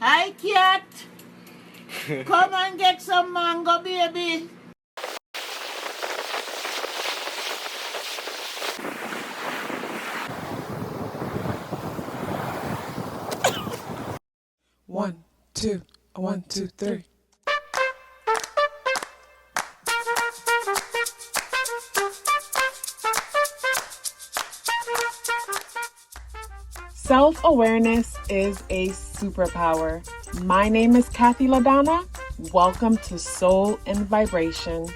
Hi, cat. Come and get some mango, baby. One, two, 1, 2, 3. Self-awareness is a superpower. My name is KathyLaDonna. Welcome to Soul and Vibration.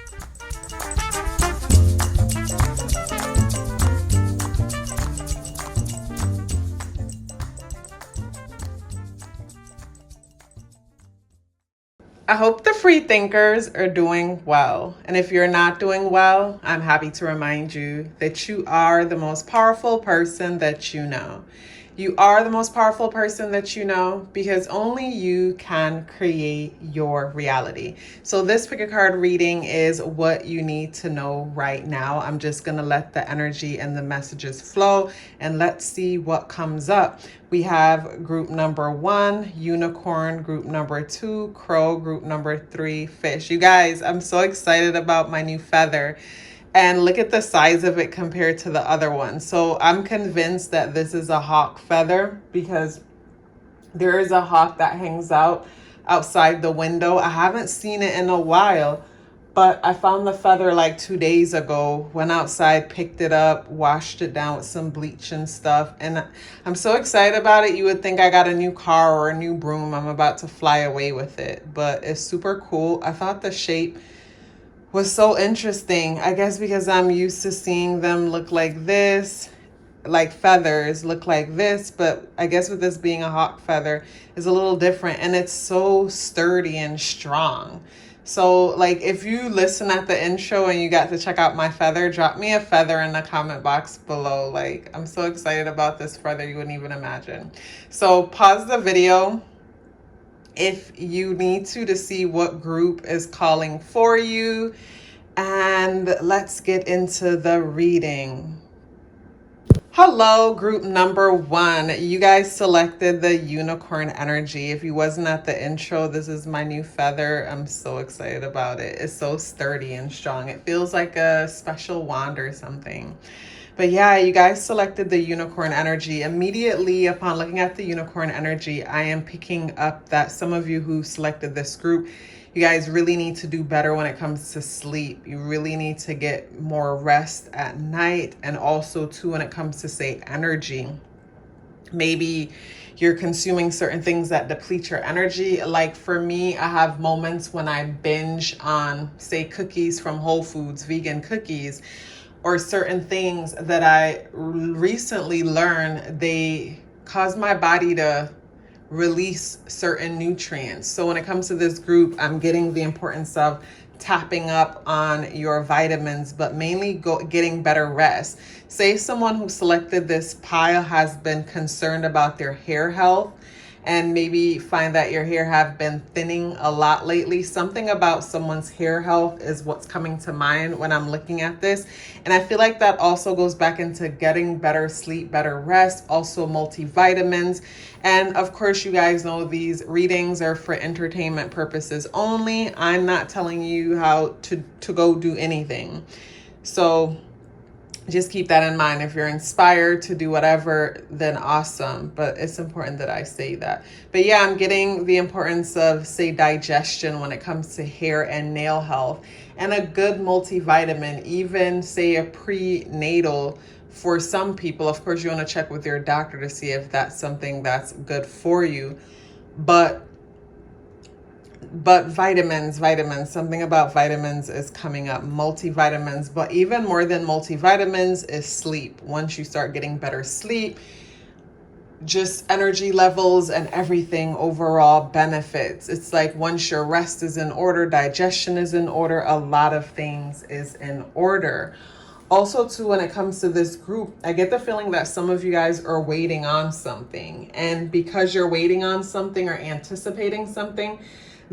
I hope the free thinkers are doing well. And if you're not doing well, I'm happy to remind you that you are the most powerful person that you know. You are the most powerful person that you know because only you can create your reality. So this pick a card reading is what you need to know right now. I'm just going to let the energy and the messages flow and let's see what comes up. We have group number 1, unicorn, group number 2, crow, group number 3, fish. You guys, I'm so excited about my new feather. And look at the size of it compared to the other one. So I'm convinced that this is a hawk feather because there is a hawk that hangs out outside the window. I haven't seen it in a while, but I found the feather like 2 days ago, went outside, picked it up, washed it down with some bleach and stuff. And I'm so excited about it. You would think I got a new car or a new broom. I'm about to fly away with it, but it's super cool. I thought the shape was so interesting. I guess because I'm used to seeing them look like this, like feathers look like this, but I guess with this being a hawk feather is a little different, and it's so sturdy and strong. So like if you listen at the intro and you got to check out my feather, drop me a feather in the comment box below. Like I'm so excited about this feather you wouldn't even imagine. So pause the video if you need to see what group is calling for you. And let's get into the reading. Hello, group number 1. You guys selected the unicorn energy. If you wasn't at the intro, this is my new feather. I'm so excited about it. It's so sturdy and strong. It feels like a special wand or something. But yeah, you guys selected the unicorn energy. Immediately upon looking at the unicorn energy, I am picking up that some of you who selected this group, you guys really need to do better when it comes to sleep. You really need to get more rest at night, and also too when it comes to, say, energy. Maybe you're consuming certain things that deplete your energy. Like for me, I have moments when I binge on, say, cookies from Whole Foods, vegan cookies, or certain things that I recently learned they cause my body to release certain nutrients. So when it comes to this group, I'm getting the importance of tapping up on your vitamins, but mainly getting better rest. Say someone who selected this pile has been concerned about their hair health and maybe find that your hair have been thinning a lot lately. Something about someone's hair health is what's coming to mind when I'm looking at this. And I feel like that also goes back into getting better sleep, better rest, also multivitamins. And of course, you guys know these readings are for entertainment purposes only. I'm not telling you how to go do anything. So just keep that in mind. If you're inspired to do whatever, then awesome. But it's important that I say that. But yeah, I'm getting the importance of, say, digestion when it comes to hair and nail health, and a good multivitamin, even say a prenatal for some people. Of course, you want to check with your doctor to see if that's something that's good for you. But vitamins, something about vitamins is coming up, multivitamins. But even more than multivitamins is sleep. Once you start getting better sleep, just energy levels and everything overall benefits. It's like once your rest is in order, digestion is in order, a lot of things is in order. Also too, when it comes to this group, I get the feeling that some of you guys are waiting on something. And because you're waiting on something or anticipating something,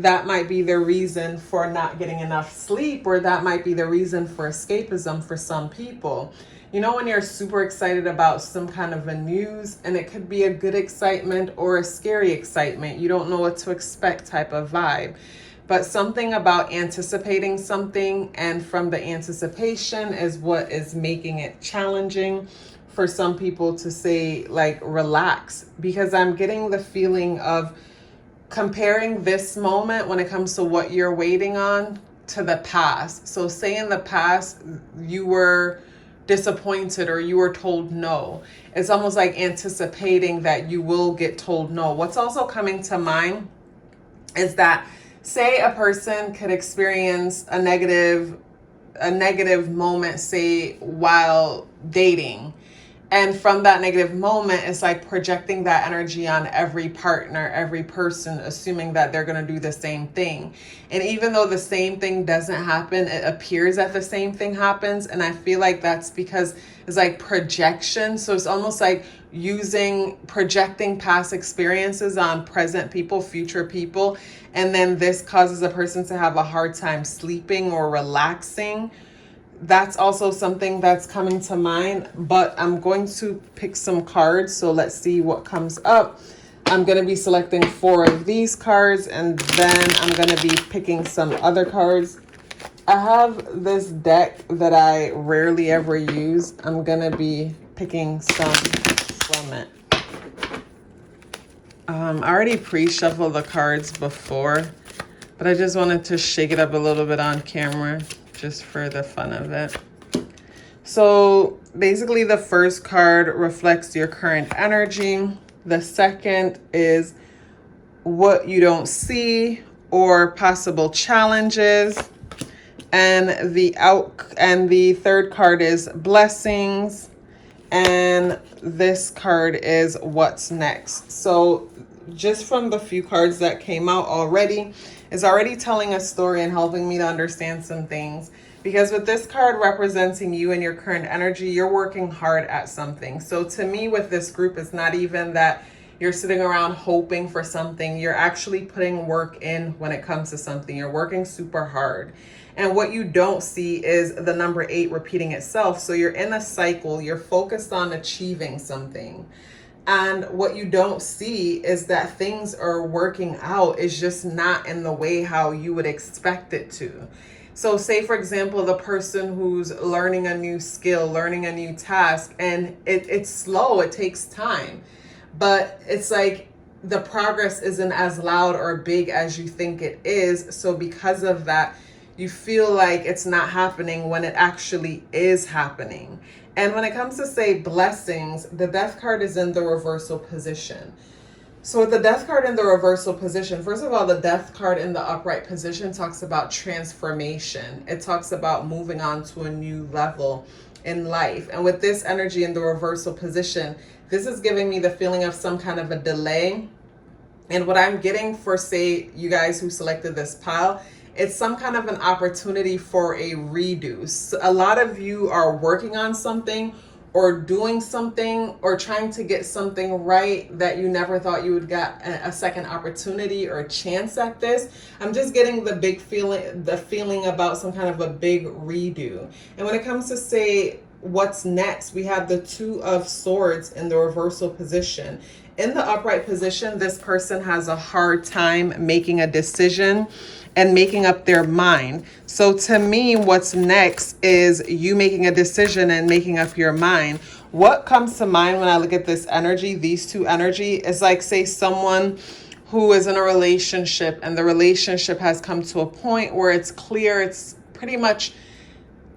that might be the reason for not getting enough sleep, or that might be the reason for escapism for some people. You know when you're super excited about some kind of a news, and it could be a good excitement or a scary excitement. You don't know what to expect type of vibe. But something about anticipating something, and from the anticipation is what is making it challenging for some people to say, like, relax. Because I'm getting the feeling of comparing this moment when it comes to what you're waiting on to the past. So say in the past you were disappointed or you were told no. It's almost like anticipating that you will get told no. What's also coming to mind is that, say a person could experience a negative moment, say while dating. And from that negative moment, it's like projecting that energy on every partner, every person, assuming that they're going to do the same thing. And even though the same thing doesn't happen, it appears that the same thing happens. And I feel like that's because it's like projection. So it's almost like projecting past experiences on present people, future people. And then this causes a person to have a hard time sleeping or relaxing. That's also something that's coming to mind, but I'm going to pick some cards. So let's see what comes up. I'm going to be selecting 4 of these cards, and then I'm going to be picking some other cards. I have this deck that I rarely ever use. I'm going to be picking some from it. I already pre-shuffled the cards before, but I just wanted to shake it up a little bit on camera, just for the fun of it. So basically the first card reflects your current energy. The second is what you don't see or possible challenges. And the third card is blessings. And this card is what's next. So just from the few cards that came out already, is already telling a story and helping me to understand some things. Because with this card representing you and your current energy, you're working hard at something. So to me, with this group, it's not even that you're sitting around hoping for something. You're actually putting work in when it comes to something. You're working super hard. And what you don't see is the number 8 repeating itself. So you're in a cycle. You're focused on achieving something. And what you don't see is that things are working out. It's just not in the way how you would expect it to. So say, for example, the person who's learning a new skill, learning a new task, and it's slow, it takes time. But it's like the progress isn't as loud or big as you think it is. So because of that, you feel like it's not happening when it actually is happening. And when it comes to, say, blessings, the Death card is in the reversal position. So with the Death card in the reversal position, first of all, the Death card in the upright position talks about transformation. It talks about moving on to a new level in life. And with this energy in the reversal position, this is giving me the feeling of some kind of a delay. And what I'm getting for, say, you guys who selected this pile, it's some kind of an opportunity for a redo. So a lot of you are working on something or doing something or trying to get something right that you never thought you would get a second opportunity or a chance at this. I'm just getting the feeling about some kind of a big redo. And when it comes to, say, what's next, we have the 2 of Swords in the reversal position. In the upright position, this person has a hard time making a decision and making up their mind. So to me, what's next is you making a decision and making up your mind. What comes to mind when I look at this energy, these 2 energy, is like, say, someone who is in a relationship and the relationship has come to a point where it's clear it's pretty much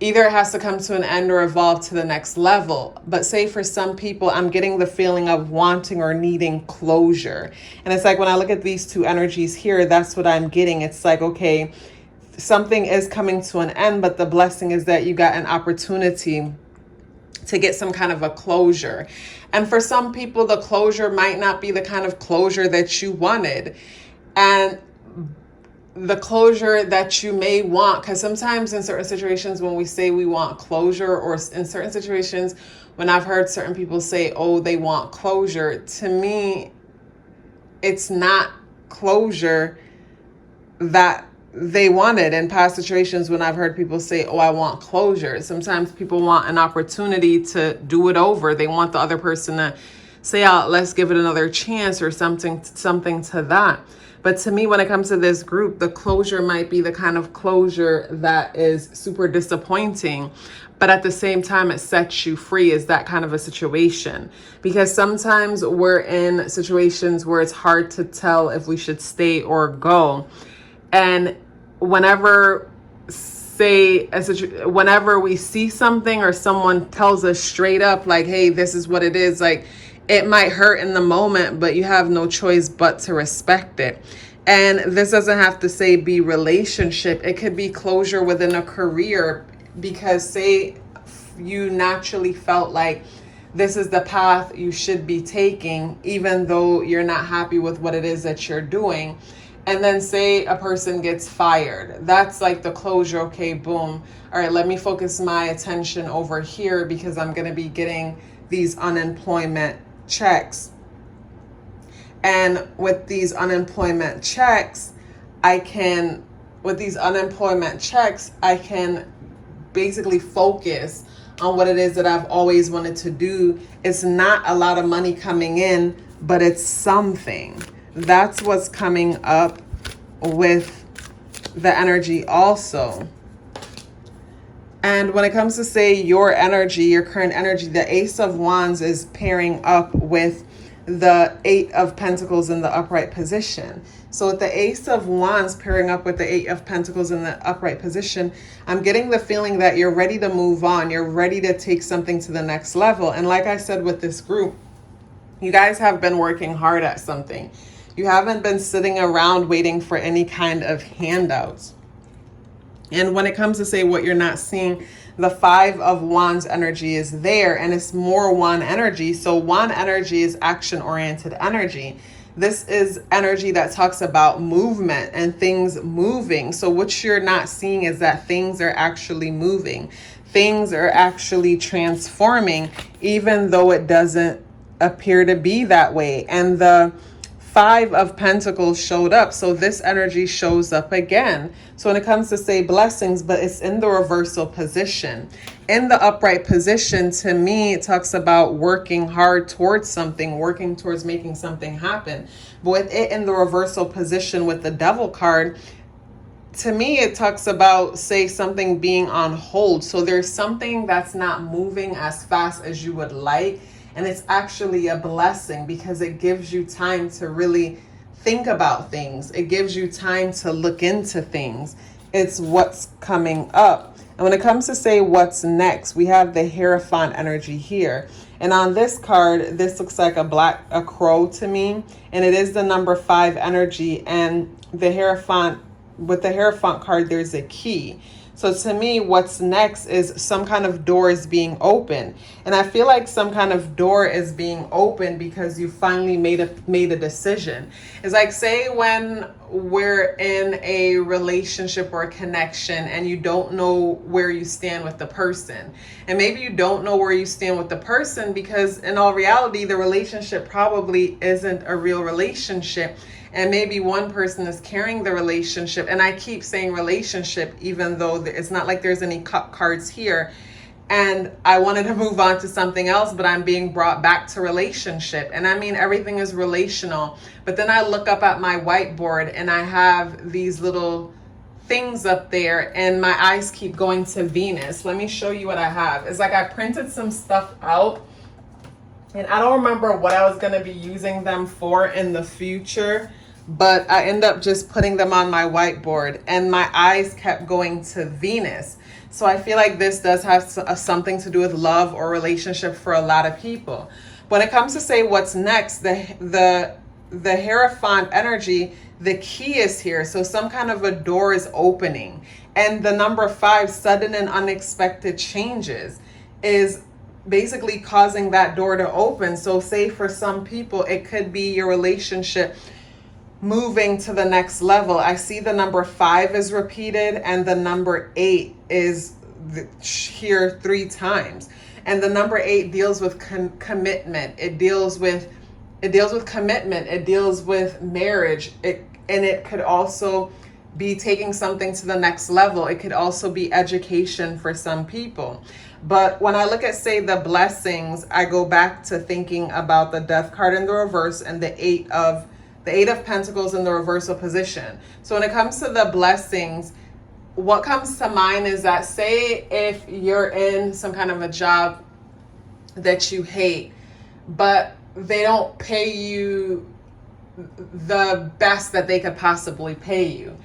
either it has to come to an end or evolve to the next level. But say for some people, I'm getting the feeling of wanting or needing closure. And it's like when I look at these 2 energies here, that's what I'm getting. It's like, okay, something is coming to an end, but the blessing is that you got an opportunity to get some kind of a closure. And for some people, the closure might not be the kind of closure that you wanted. And the closure that you may want, because sometimes in certain situations when we say we want closure, or in certain situations when I've heard certain people say, oh, they want closure, to me, it's not closure that they wanted. In past situations when I've heard people say, oh, I want closure. Sometimes people want an opportunity to do it over. They want the other person to say, oh, let's give it another chance, or something to that. But to me, when it comes to this group, the closure might be the kind of closure that is super disappointing, but at the same time, it sets you free. Is that kind of a situation? Because sometimes we're in situations where it's hard to tell if we should stay or go. And whenever we see something or someone tells us straight up, like, hey, this is what it is, like, it might hurt in the moment, but you have no choice but to respect it. And this doesn't have to say be relationship. It could be closure within a career, because say you naturally felt like this is the path you should be taking, even though you're not happy with what it is that you're doing. And then say a person gets fired. That's like the closure. Okay, boom. All right, let me focus my attention over here, because I'm going to be getting these unemployment checks. And with these unemployment checks, I can basically focus on what it is that I've always wanted to do. It's not a lot of money coming in, but it's something. That's what's coming up with the energy also. And when it comes to say your energy, your current energy, the Ace of Wands is pairing up with the Eight of Pentacles in the upright position. So with the Ace of Wands pairing up with the Eight of Pentacles in the upright position, I'm getting the feeling that you're ready to move on. You're ready to take something to the next level. And like I said with this group, you guys have been working hard at something. You haven't been sitting around waiting for any kind of handouts. And when it comes to say what you're not seeing, the Five of Wands energy is there, and it's more Wand energy. So Wand energy is action-oriented energy. This is energy that talks about movement and things moving. So what you're not seeing is that things are actually moving. Things are actually transforming, even though it doesn't appear to be that way. And the Five of Pentacles showed up. So this energy shows up again. So when it comes to say blessings, but it's in the reversal position. In the upright position, to me, it talks about working hard towards something, working towards making something happen. But with it in the reversal position with the Devil card, to me, it talks about, say, something being on hold. So there's something that's not moving as fast as you would like. And it's actually a blessing, because it gives you time to really think about things. It gives you time to look into things. It's what's coming up. And when it comes to say what's next, we have the Hierophant energy here. And on this card, this looks like a crow to me. And it is the number 5 energy. And the Hierophant, with the Hierophant card, there's a key. So to me, what's next is some kind of door is being open. And I feel like some kind of door is being open because you finally made a decision. It's like, say when we're in a relationship or a connection and you don't know where you stand with the person. And maybe you don't know where you stand with the person because in all reality, the relationship probably isn't a real relationship. And maybe one person is carrying the relationship. And I keep saying relationship, even though it's not like there's any cup cards here. And I wanted to move on to something else, but I'm being brought back to relationship. And I mean, everything is relational. But then I look up at my whiteboard and I have these little things up there and my eyes keep going to Venus. Let me show you what I have. It's like I printed some stuff out. And I don't remember what I was going to be using them for in the future, but I end up just putting them on my whiteboard and my eyes kept going to Venus. So I feel like this does have something to do with love or relationship for a lot of people. When it comes to say what's next, the Hierophant energy, the key is here. So some kind of a door is opening. And the number 5, sudden and unexpected changes, is basically causing that door to open. So say for some people, it could be your relationship moving to the next level. I see the number 5 is repeated and the number 8 is here 3 times. And the number 8 deals with commitment. It deals with commitment. It deals with marriage. And it could also be taking something to the next level. It could also be education for some people. But when I look at, say, the blessings, I go back to thinking about the Death card in the reverse and the Eight of Pentacles in the reversal position. So when it comes to the blessings, what comes to mind is that, say if you're in some kind of a job that you hate, but they don't pay you the best that they could possibly pay you.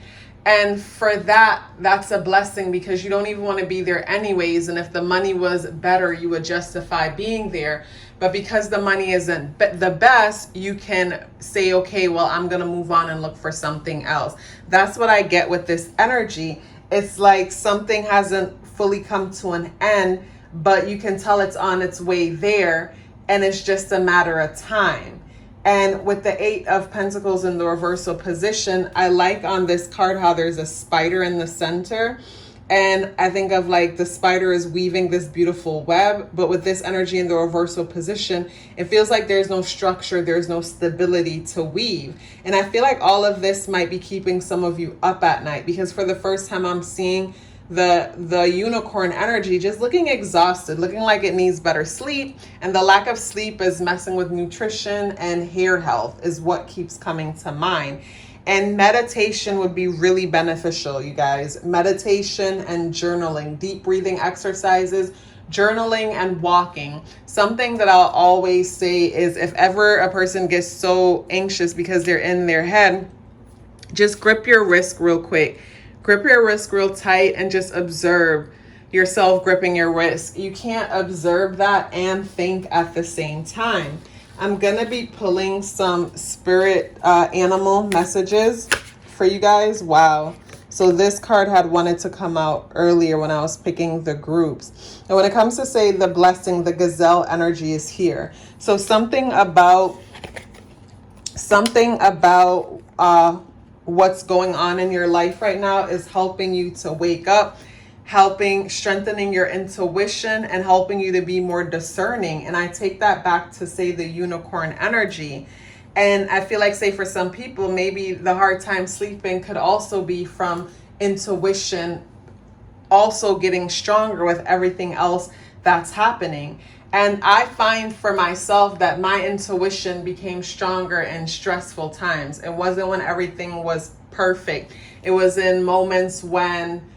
And for that, that's a blessing, because you don't even want to be there anyways. And if the money was better, you would justify being there. But because the money isn't the best, you can say, okay, well, I'm going to move on and look for something else. That's what I get with this energy. It's like something hasn't fully come to an end, but you can tell it's on its way there, and it's just a matter of time. And with the Eight of Pentacles in the reversal position, I like on this card how there's a spider in the center. And I think of like the spider is weaving this beautiful web, but with this energy in the reversal position, it feels like there's no structure, there's no stability to weave. And I feel like all of this might be keeping some of you up at night, because for the first time I'm seeing the unicorn energy just looking exhausted, looking like it needs better sleep. And the lack of sleep is messing with nutrition and hair health is what keeps coming to mind. And meditation would be really beneficial, you guys. Meditation and journaling, deep breathing exercises, journaling and walking. Something that I'll always say is, if ever a person gets so anxious because they're in their head, just grip your wrist real quick. Grip your wrist real tight and just observe yourself gripping your wrist. You can't observe that and think at the same time. I'm going to be pulling some spirit animal messages for you guys. Wow. So this card had wanted to come out earlier when I was picking the groups. And when it comes to, say, the blessing, the gazelle energy is here. So something about what's going on in your life right now is helping you to wake up, strengthening your intuition, and helping you to be more discerning. And I take that back to, say, the unicorn energy. And I feel like, say, for some people, maybe the hard time sleeping could also be from intuition also getting stronger with everything else that's happening. And I find for myself that my intuition became stronger in stressful times. It wasn't when everything was perfect. It was in moments when,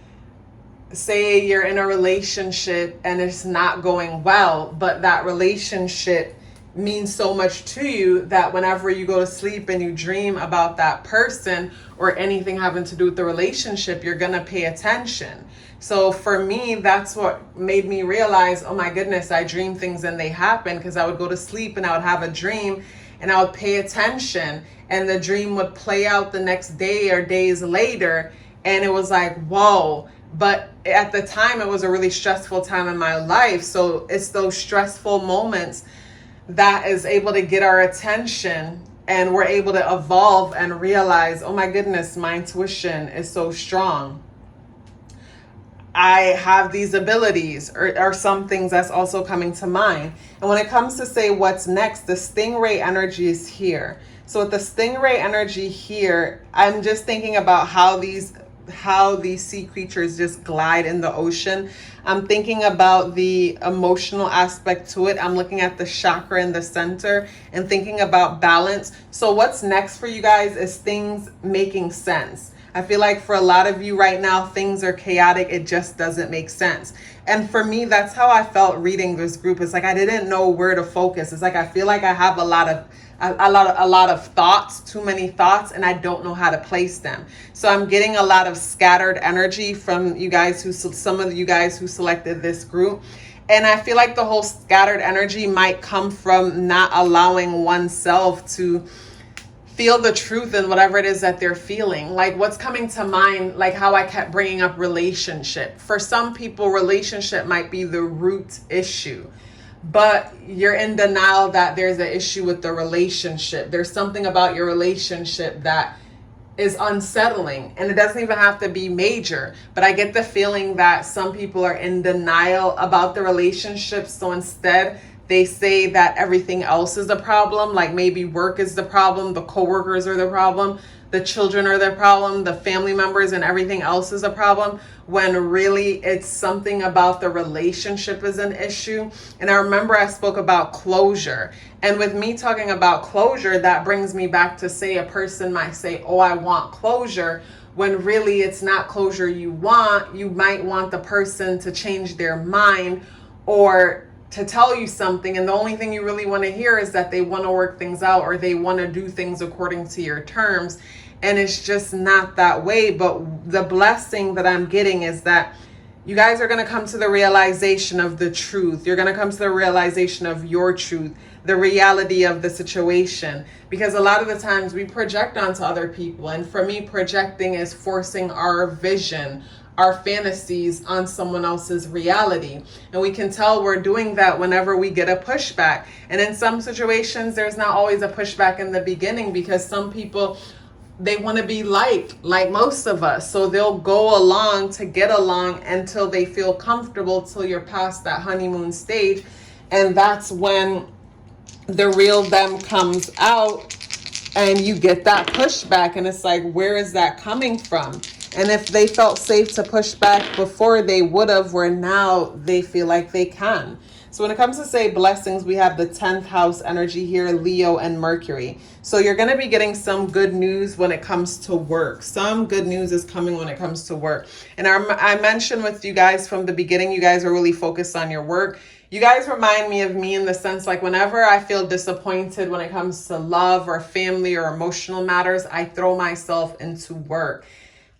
say, you're in a relationship and it's not going well, but that relationship means so much to you that whenever you go to sleep and you dream about that person or anything having to do with the relationship, you're going to pay attention. So for me, that's what made me realize, oh my goodness, I dream things and they happen, because I would go to sleep and I would have a dream and I would pay attention, and the dream would play out the next day or days later. And it was like, whoa. But at the time, it was a really stressful time in my life. So it's those stressful moments that is able to get our attention, and we're able to evolve and realize, oh my goodness, my intuition is so strong. I have these abilities, or some things that's also coming to mind. And when it comes to, say, what's next, the stingray energy is here. So with the stingray energy here, I'm just thinking about how these sea creatures just glide in the ocean. I'm thinking about the emotional aspect to it. I'm looking at the chakra in the center and thinking about balance. So what's next for you guys is things making sense. I feel like for a lot of you right now, things are chaotic. It just doesn't make sense. And for me, that's how I felt reading this group. It's like I didn't know where to focus. It's like I feel like I have a lot of thoughts, too many thoughts, and I don't know how to place them. So I'm getting a lot of scattered energy from you guys some of you guys who selected this group. And I feel like the whole scattered energy might come from not allowing oneself to feel the truth in whatever it is that they're feeling. Like what's coming to mind, like how I kept bringing up relationship. For some people, relationship might be the root issue, but you're in denial that there's an issue with the relationship. There's something about your relationship that is unsettling, and it doesn't even have to be major, but I get the feeling that some people are in denial about the relationship. So instead, they say that everything else is the problem, like maybe work is the problem, the coworkers are the problem, the children are the problem, the family members and everything else is a problem, when really it's something about the relationship is an issue. And I remember I spoke about closure. And with me talking about closure, that brings me back to say a person might say, oh, I want closure, when really it's not closure you want. You might want the person to change their mind or to tell you something, and the only thing you really want to hear is that they want to work things out or they want to do things according to your terms. And it's just not that way. But the blessing that I'm getting is that you guys are going to come to the realization of the truth. You're going to come to the realization of your truth, the reality of the situation. Because a lot of the times we project onto other people. And for me, projecting is forcing our vision, our fantasies on someone else's reality. And we can tell we're doing that whenever we get a pushback. And in some situations, there's not always a pushback in the beginning, because some people, they want to be like most of us. So they'll go along to get along until they feel comfortable, till you're past that honeymoon stage. And that's when the real them comes out and you get that pushback. And it's like, where is that coming from? And if they felt safe to push back before, they would have, where now they feel like they can. So when it comes to say blessings, we have the 10th house energy here, Leo and Mercury. So you're going to be getting some good news when it comes to work. Some good news is coming when it comes to work. And I mentioned with you guys from the beginning, you guys are really focused on your work. You guys remind me of me in the sense, like whenever I feel disappointed when it comes to love or family or emotional matters, I throw myself into work.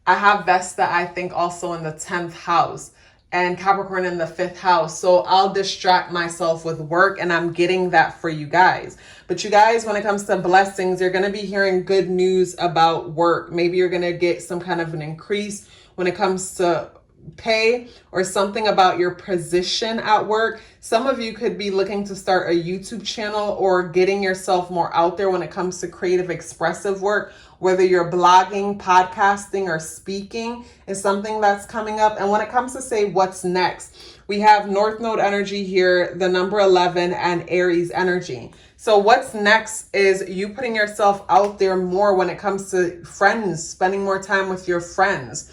I have Vesta, I think, also in the 10th house, and Capricorn in the 5th house. So I'll distract myself with work, and I'm getting that for you guys. But you guys, when it comes to blessings, you're going to be hearing good news about work. Maybe you're going to get some kind of an increase when it comes to pay or something about your position at work. Some of you could be looking to start a YouTube channel or getting yourself more out there when it comes to creative, expressive work. Whether you're blogging, podcasting, or speaking is something that's coming up. And when it comes to say what's next, we have North Node energy here, the number 11, and Aries energy. So what's next is you putting yourself out there more when it comes to friends, spending more time with your friends,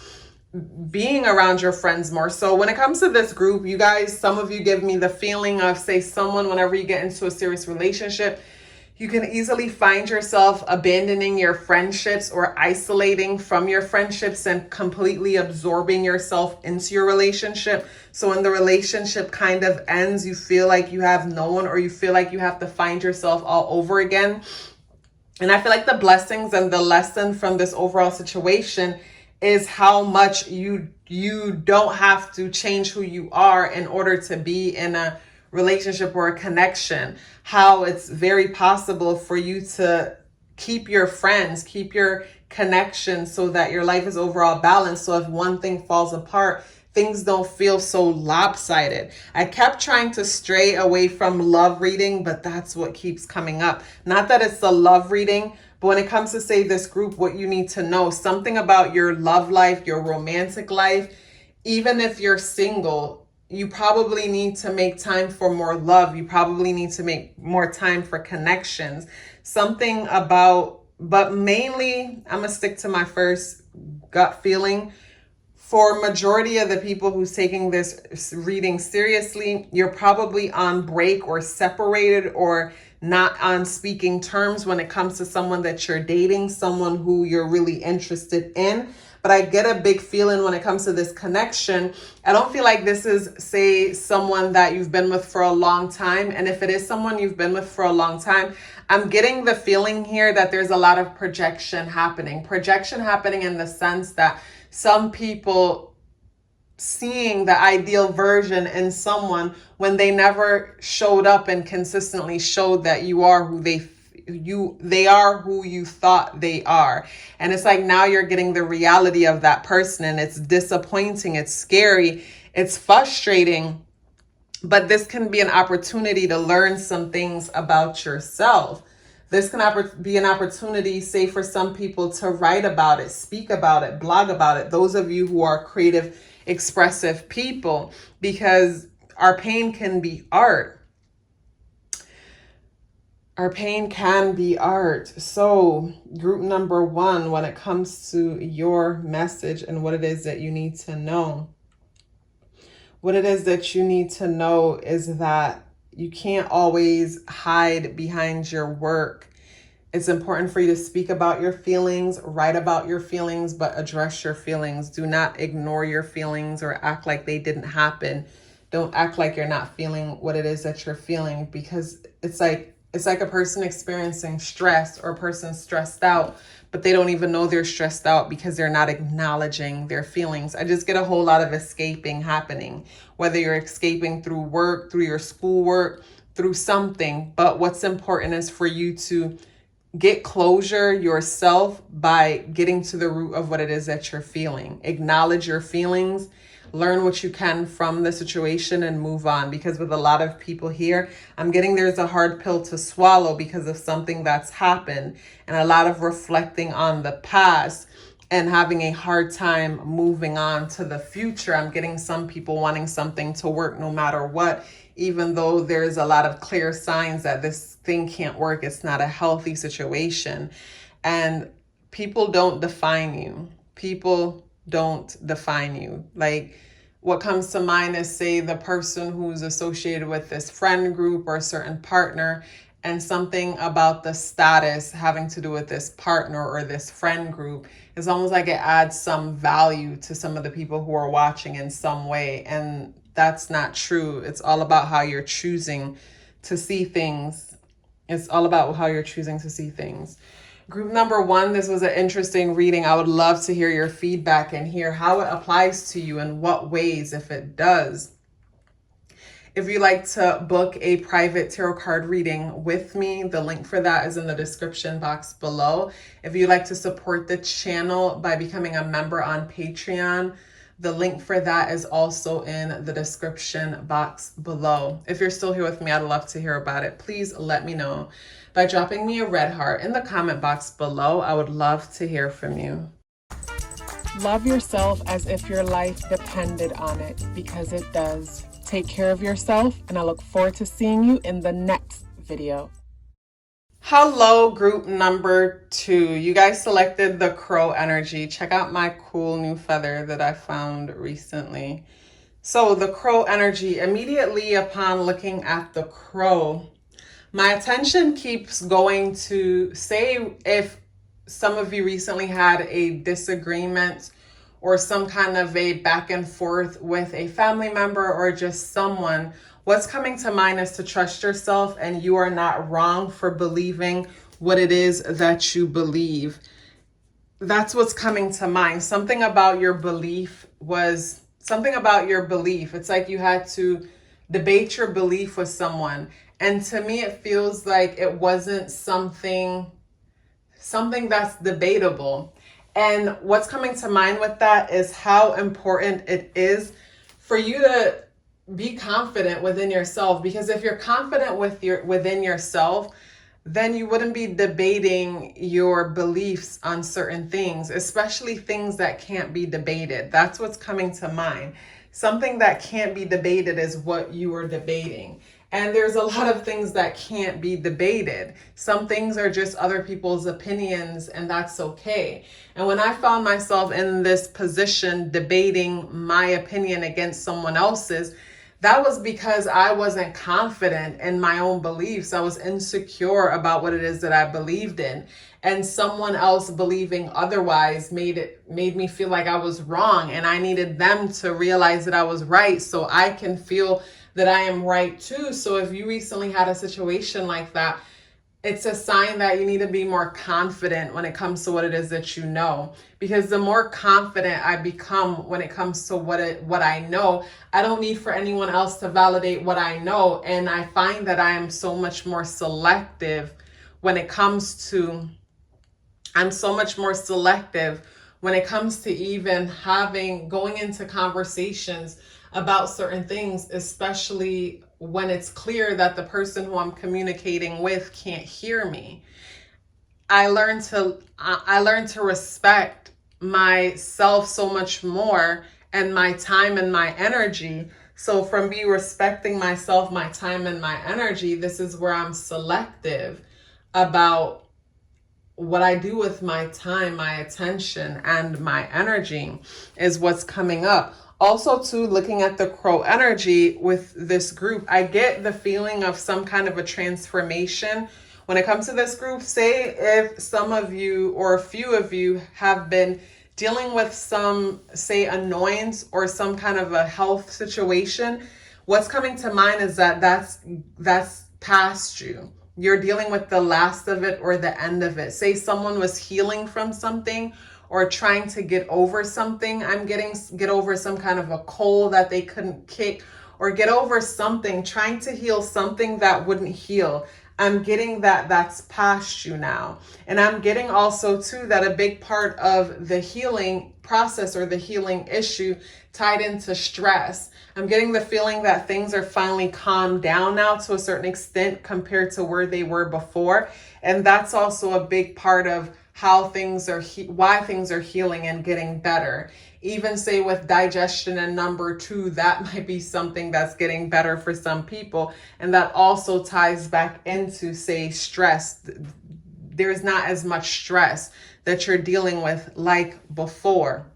being around your friends more. So when it comes to this group, you guys, some of you give me the feeling of, say, someone, whenever you get into a serious relationship, you can easily find yourself abandoning your friendships or isolating from your friendships and completely absorbing yourself into your relationship. So when the relationship kind of ends, you feel like you have no one, or you feel like you have to find yourself all over again. And I feel like the blessings and the lesson from this overall situation is how much you don't have to change who you are in order to be in a relationship or a connection. How it's very possible for you to keep your friends, keep your connections, so that your life is overall balanced. So if one thing falls apart, things don't feel so lopsided. I kept trying to stray away from love reading, but that's what keeps coming up. Not that it's a love reading, but when it comes to say this group, what you need to know, something about your love life, your romantic life, even if you're single, you probably need to make time for more love. You probably need to make more time for connections. Something about, but mainly, I'm going to stick to my first gut feeling. For majority of the people who's taking this reading seriously, you're probably on break or separated or not on speaking terms when it comes to someone that you're dating, someone who you're really interested in. But I get a big feeling when it comes to this connection. I don't feel like this is, say, someone that you've been with for a long time. And if it is someone you've been with for a long time, I'm getting the feeling here that there's a lot of projection happening. Projection happening in the sense that some people seeing the ideal version in someone when they never showed up and consistently showed that you are who they are who you thought they are. And it's like now you're getting the reality of that person, and it's disappointing, it's scary, it's frustrating. But this can be an opportunity to learn some things about yourself. This can be an opportunity, say, for some people to write about it, speak about it, blog about it. Those of you who are creative, expressive people, because our pain can be art. Our pain can be art. So group number 1, when it comes to your message and what it is that you need to know, what it is that you need to know is that you can't always hide behind your work. It's important for you to speak about your feelings, write about your feelings, but address your feelings. Do not ignore your feelings or act like they didn't happen. Don't act like you're not feeling what it is that you're feeling, because it's like a person experiencing stress or a person stressed out, but they don't even know they're stressed out because they're not acknowledging their feelings. I just get a whole lot of escaping happening, whether you're escaping through work, through your schoolwork, through something. But what's important is for you to get closure yourself by getting to the root of what it is that you're feeling. Acknowledge your feelings, learn what you can from the situation, and move on. Because with a lot of people here, I'm getting there's a hard pill to swallow because of something that's happened, and a lot of reflecting on the past and having a hard time moving on to the future. I'm getting some people wanting something to work no matter what, even though there's a lot of clear signs that this thing can't work. It's not a healthy situation. And people don't define you. People don't define you. Like, what comes to mind is, say, the person who's associated with this friend group or a certain partner, and something about the status having to do with this partner or this friend group. It's almost like it adds some value to some of the people who are watching in some way. And that's not true. It's all about how you're choosing to see things. It's all about how you're choosing to see things. Group number 1, this was an interesting reading. I would love to hear your feedback and hear how it applies to you and what ways, if it does. If you'd like to book a private tarot card reading with me, the link for that is in the description box below. If you'd like to support the channel by becoming a member on Patreon, the link for that is also in the description box below. If you're still here with me, I'd love to hear about it. Please let me know by dropping me a red heart in the comment box below. I would love to hear from you. Love yourself as if your life depended on it, because it does. Take care of yourself, and I look forward to seeing you in the next video. Hello, group number 2. You guys selected the crow energy. Check out my cool new feather that I found recently. So the crow energy, immediately upon looking at the crow, my attention keeps going to, say, if some of you recently had a disagreement or some kind of a back and forth with a family member or just someone, what's coming to mind is to trust yourself, and you are not wrong for believing what it is that you believe. That's what's coming to mind. Something about your belief. It's like you had to debate your belief with someone. And to me, it feels like it wasn't something that's debatable. And what's coming to mind with that is how important it is for you to be confident within yourself. Because if you're confident within yourself, then you wouldn't be debating your beliefs on certain things, especially things that can't be debated. That's what's coming to mind. Something that can't be debated is what you are debating. And there's a lot of things that can't be debated. Some things are just other people's opinions, and that's okay. And when I found myself in this position debating my opinion against someone else's, that was because I wasn't confident in my own beliefs. I was insecure about what it is that I believed in. And someone else believing otherwise made me feel like I was wrong. And I needed them to realize that I was right so I can feel that I am right too. So if you recently had a situation like that, it's a sign that you need to be more confident when it comes to what it is that you know. Because the more confident I become when it comes to what I know, I don't need for anyone else to validate what I know. And I find that I am so much more selective when it comes to even going into conversations about certain things, especially when it's clear that the person who I'm communicating with can't hear me. I learned to respect myself so much more, and my time and my energy. So from me respecting myself, my time and my energy, this is where I'm selective. about what I do with my time, my attention, and my energy is what's coming up. Also, too, looking at the crow energy with this group, I get the feeling of some kind of a transformation. When it comes to this group, say if some of you or a few of you have been dealing with some, say, annoyance or some kind of a health situation, what's coming to mind is that that's past you. You're dealing with the last of it or the end of it. Say someone was healing from something or trying to get over something. I'm getting get over some kind of a cold that they couldn't kick, or get over something, trying to heal something that wouldn't heal. I'm getting that that's past you now. And I'm getting also too that a big part of the healing process or the healing issue tied into stress. I'm getting the feeling that things are finally calmed down now to a certain extent compared to where they were before. And that's also a big part of how things are, why things are healing and getting better. Even say with digestion and number 2, that might be something that's getting better for some people. And that also ties back into, say, stress. There's not as much stress that you're dealing with like before.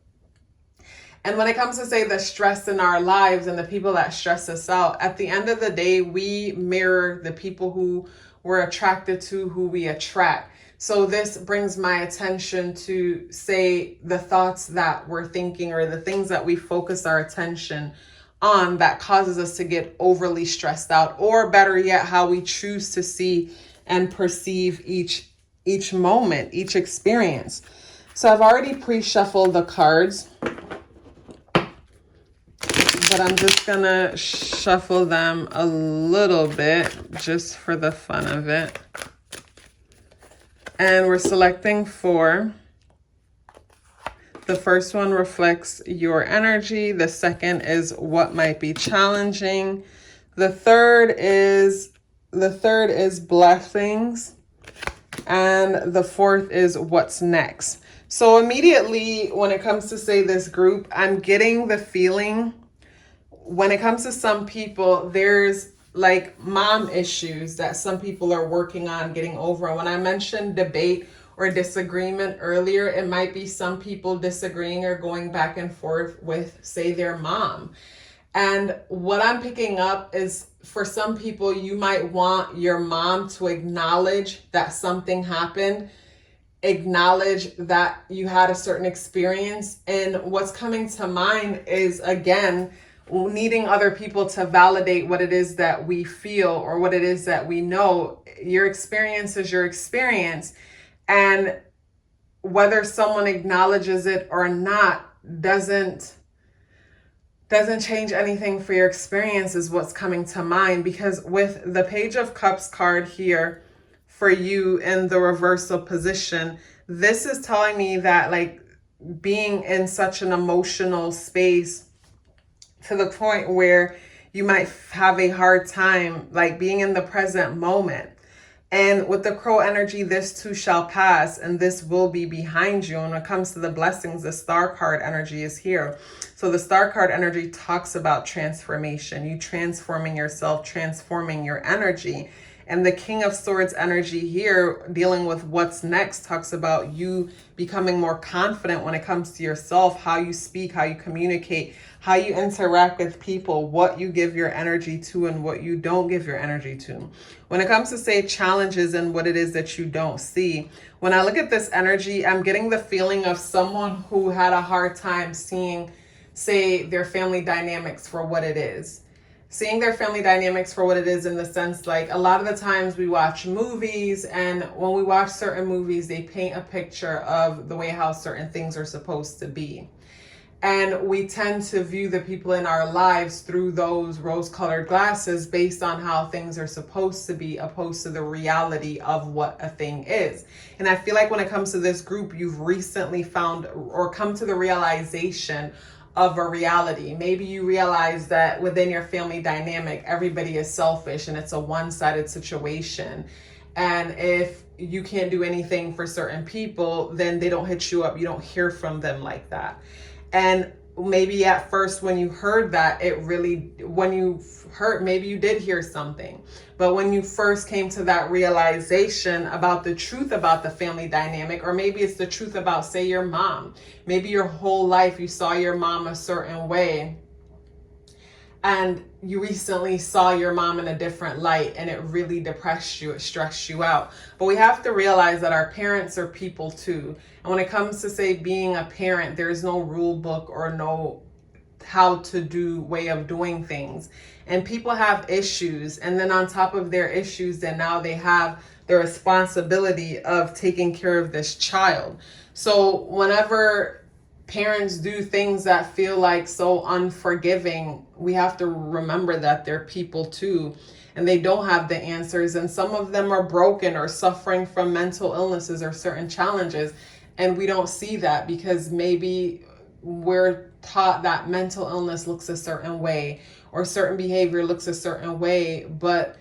And when it comes to, say, the stress in our lives and the people that stress us out, at the end of the day, we mirror the people who we're attracted to, who we attract. So this brings my attention to, say, the thoughts that we're thinking or the things that we focus our attention on that causes us to get overly stressed out, or better yet, how we choose to see and perceive each moment, each experience. So I've already pre-shuffled the cards, but I'm just gonna shuffle them a little bit just for the fun of it. And we're selecting 4. The first one reflects your energy. The second is what might be challenging. The third is blessings. And the fourth is what's next. So immediately when it comes to, say, this group, I'm getting the feeling when it comes to some people, there's like mom issues that some people are working on getting over. And when I mentioned debate or disagreement earlier, it might be some people disagreeing or going back and forth with, say, their mom. And what I'm picking up is, for some people, you might want your mom to acknowledge that something happened, acknowledge that you had a certain experience. And what's coming to mind is, again, needing other people to validate what it is that we feel or what it is that we know. Your experience is your experience. And whether someone acknowledges it or not doesn't change anything for your experience, is what's coming to mind. Because with the Page of Cups card here for you in the reversal position, this is telling me that, like, being in such an emotional space to the point where you might have a hard time, like, being in the present moment. And with the crow energy, this too shall pass, and this will be behind you. And when it comes to the blessings, the star card energy is here. So the star card energy talks about transformation, you transforming yourself, transforming your energy. And the King of Swords energy here, dealing with what's next, talks about you becoming more confident when it comes to yourself, how you speak, how you communicate, how you interact with people, what you give your energy to and what you don't give your energy to. When it comes to, say, challenges and what it is that you don't see, when I look at this energy, I'm getting the feeling of someone who had a hard time seeing, say, their family dynamics for what it is. Seeing their family dynamics for what it is, in the sense, like, a lot of the times we watch movies, and when we watch certain movies, they paint a picture of the way how certain things are supposed to be. And we tend to view the people in our lives through those rose-colored glasses based on how things are supposed to be, opposed to the reality of what a thing is. And I feel like when it comes to this group, you've recently found or come to the realization of a reality. Maybe you realize that within your family dynamic, everybody is selfish and it's a one-sided situation. And if you can't do anything for certain people, then they don't hit you up. You don't hear from them like that. And maybe at first when you heard that, maybe you did hear something, but when you first came to that realization about the truth about the family dynamic, or maybe it's the truth about, say, your mom, maybe your whole life you saw your mom a certain way, and you recently saw your mom in a different light and it really depressed you, it stressed you out. But we have to realize that our parents are people too. And when it comes to, say, being a parent, there's no rule book or no how to do way of doing things. And people have issues, and then on top of their issues, then now they have the responsibility of taking care of this child. So whenever parents do things that feel like so unforgiving, we have to remember that they're people too, and they don't have the answers, and some of them are broken or suffering from mental illnesses or certain challenges, and we don't see that because maybe we're taught that mental illness looks a certain way or certain behavior looks a certain way, but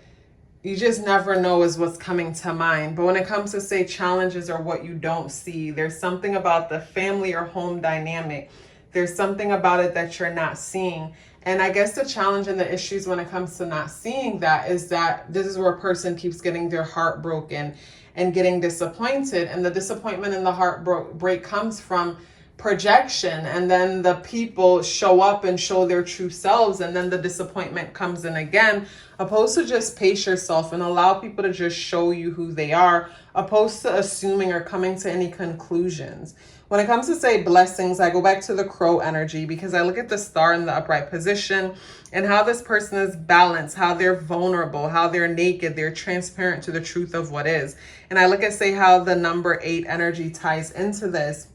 you just never know is what's coming to mind. But when it comes to, say, challenges or what you don't see, there's something about the family or home dynamic. There's something about it that you're not seeing. And I guess the challenge and the issues when it comes to not seeing that is that this is where a person keeps getting their heart broken and getting disappointed. And the disappointment and the heartbreak comes from projection, and then the people show up and show their true selves, and then the disappointment comes in again, opposed to just pace yourself and allow people to just show you who they are, opposed to assuming or coming to any conclusions. When it comes to, say, blessings, I go back to the crow energy because I look at the star in the upright position and how this person is balanced, how they're vulnerable, how they're naked, they're transparent to the truth of what is. And I look at, say, how the number 8 energy ties into this.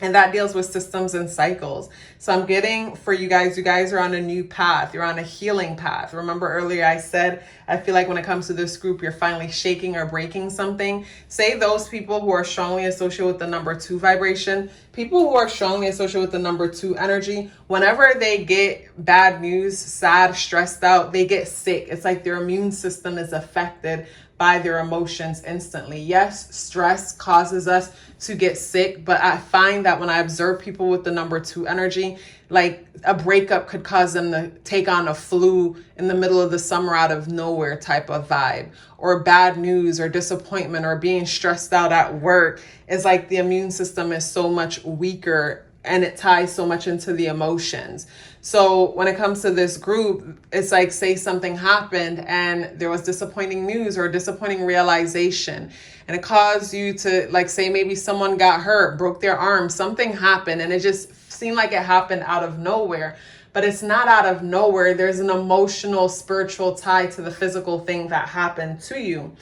And that deals with systems and cycles. So I'm getting for you guys are on a new path. You're on a healing path. Remember earlier I said, I feel like when it comes to this group, you're finally shaking or breaking something. Say those people who are strongly associated with the number 2 vibration, people who are strongly associated with the number 2 energy, whenever they get bad news, sad, stressed out, they get sick. It's like their immune system is affected by their emotions instantly. Yes, stress causes us to get sick, but I find that when I observe people with the number 2 energy, like a breakup could cause them to take on a flu in the middle of the summer out of nowhere type of vibe, or bad news or disappointment or being stressed out at work. It's like the immune system is so much weaker and it ties so much into the emotions. So when it comes to this group, it's like, say something happened and there was disappointing news or disappointing realization, and it caused you to, like, say maybe someone got hurt, broke their arm, something happened, and it just seemed like it happened out of nowhere. But it's not out of nowhere. There's an emotional, spiritual tie to the physical thing that happened to you.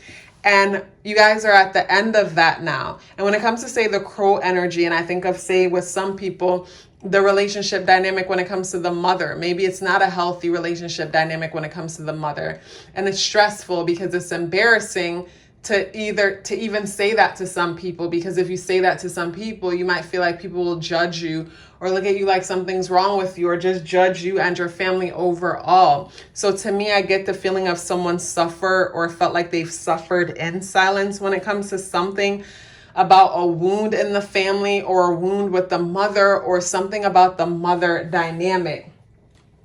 And you guys are at the end of that now. And when it comes to, say, the crow energy, and I think of, say, with some people, the relationship dynamic when it comes to the mother, maybe it's not a healthy relationship dynamic when it comes to the mother. And it's stressful because it's embarrassing to even say that to some people, because if you say that to some people, you might feel like people will judge you or look at you like something's wrong with you, or just judge you and your family overall. So to me, I get the feeling of someone suffer or felt like they've suffered in silence when it comes to something about a wound in the family, or a wound with the mother, or something about the mother dynamic.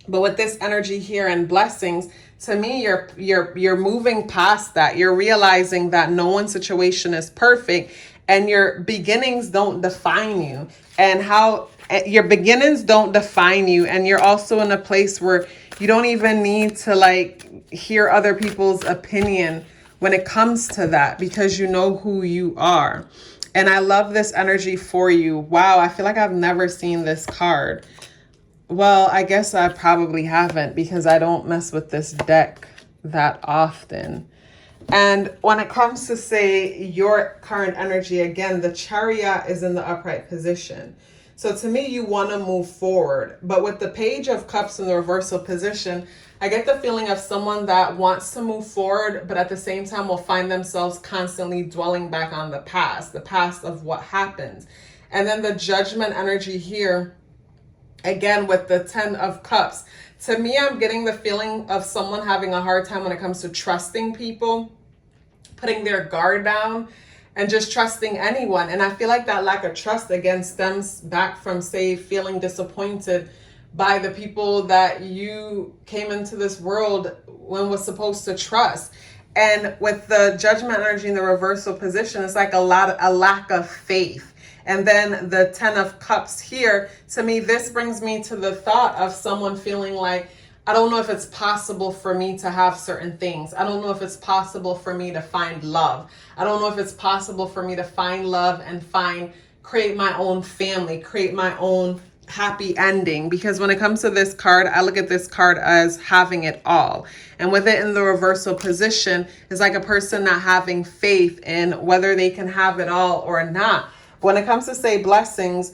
But with this energy here and blessings, to me, you're moving past that. You're realizing that no one's situation is perfect, and your beginnings don't define you, and how your beginnings don't define you. And you're also in a place where you don't even need to, like, hear other people's opinion when it comes to that, because you know who you are. And I love this energy for you. Wow, I feel like I've never seen this card. Well, I guess I probably haven't, because I don't mess with this deck that often. And when it comes to, say, your current energy, again, the Chariot is in the upright position. So to me, you want to move forward. But with the Page of Cups in the reversal position, I get the feeling of someone that wants to move forward, but at the same time will find themselves constantly dwelling back on the past of what happened. And then the Judgment energy here, again, with the 10 of Cups. To me, I'm getting the feeling of someone having a hard time when it comes to trusting people, putting their guard down. and just trusting anyone. And I feel like that lack of trust again stems back from, say, feeling disappointed by the people that you came into this world when was supposed to trust. And with the judgment energy in the reversal position, it's like a lack of faith. And then the 10 of cups here, to me, this brings me to the thought of someone feeling like, I don't know if it's possible for me to have certain things. I don't know if it's possible for me to find love. I don't know if it's possible for me to find love and create my own family, create my own happy ending. Because when it comes to this card, I look at this card as having it all. And with it in the reversal position, it's like a person not having faith in whether they can have it all or not. When it comes to, say, blessings,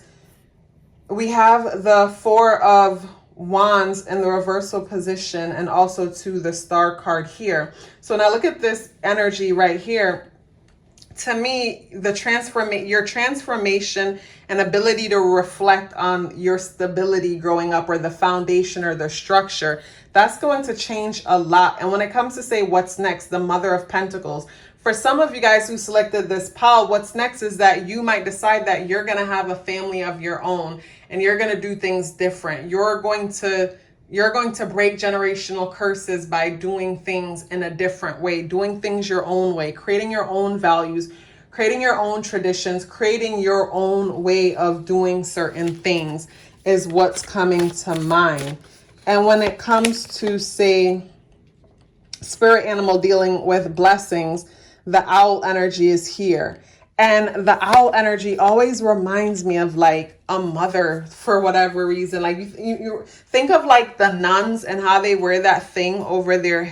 we have the 4 of Wands in the reversal position, and also to the Star card here. So when I look at this energy right here, to me, your transformation and ability to reflect on your stability growing up, or the foundation or the structure, that's going to change a lot. And when it comes to, say, what's next, the Mother of Pentacles, for some of you guys who selected this pile, what's next is that you might decide that you're going to have a family of your own and you're going to do things different. You're going to break generational curses by doing things in a different way, doing things your own way, creating your own values, creating your own traditions, creating your own way of doing certain things is what's coming to mind. And when it comes to, say, spirit animal dealing with blessings, the owl energy is here. And the owl energy always reminds me of like a mother for whatever reason. Like you think of like the nuns and how they wear that thing over their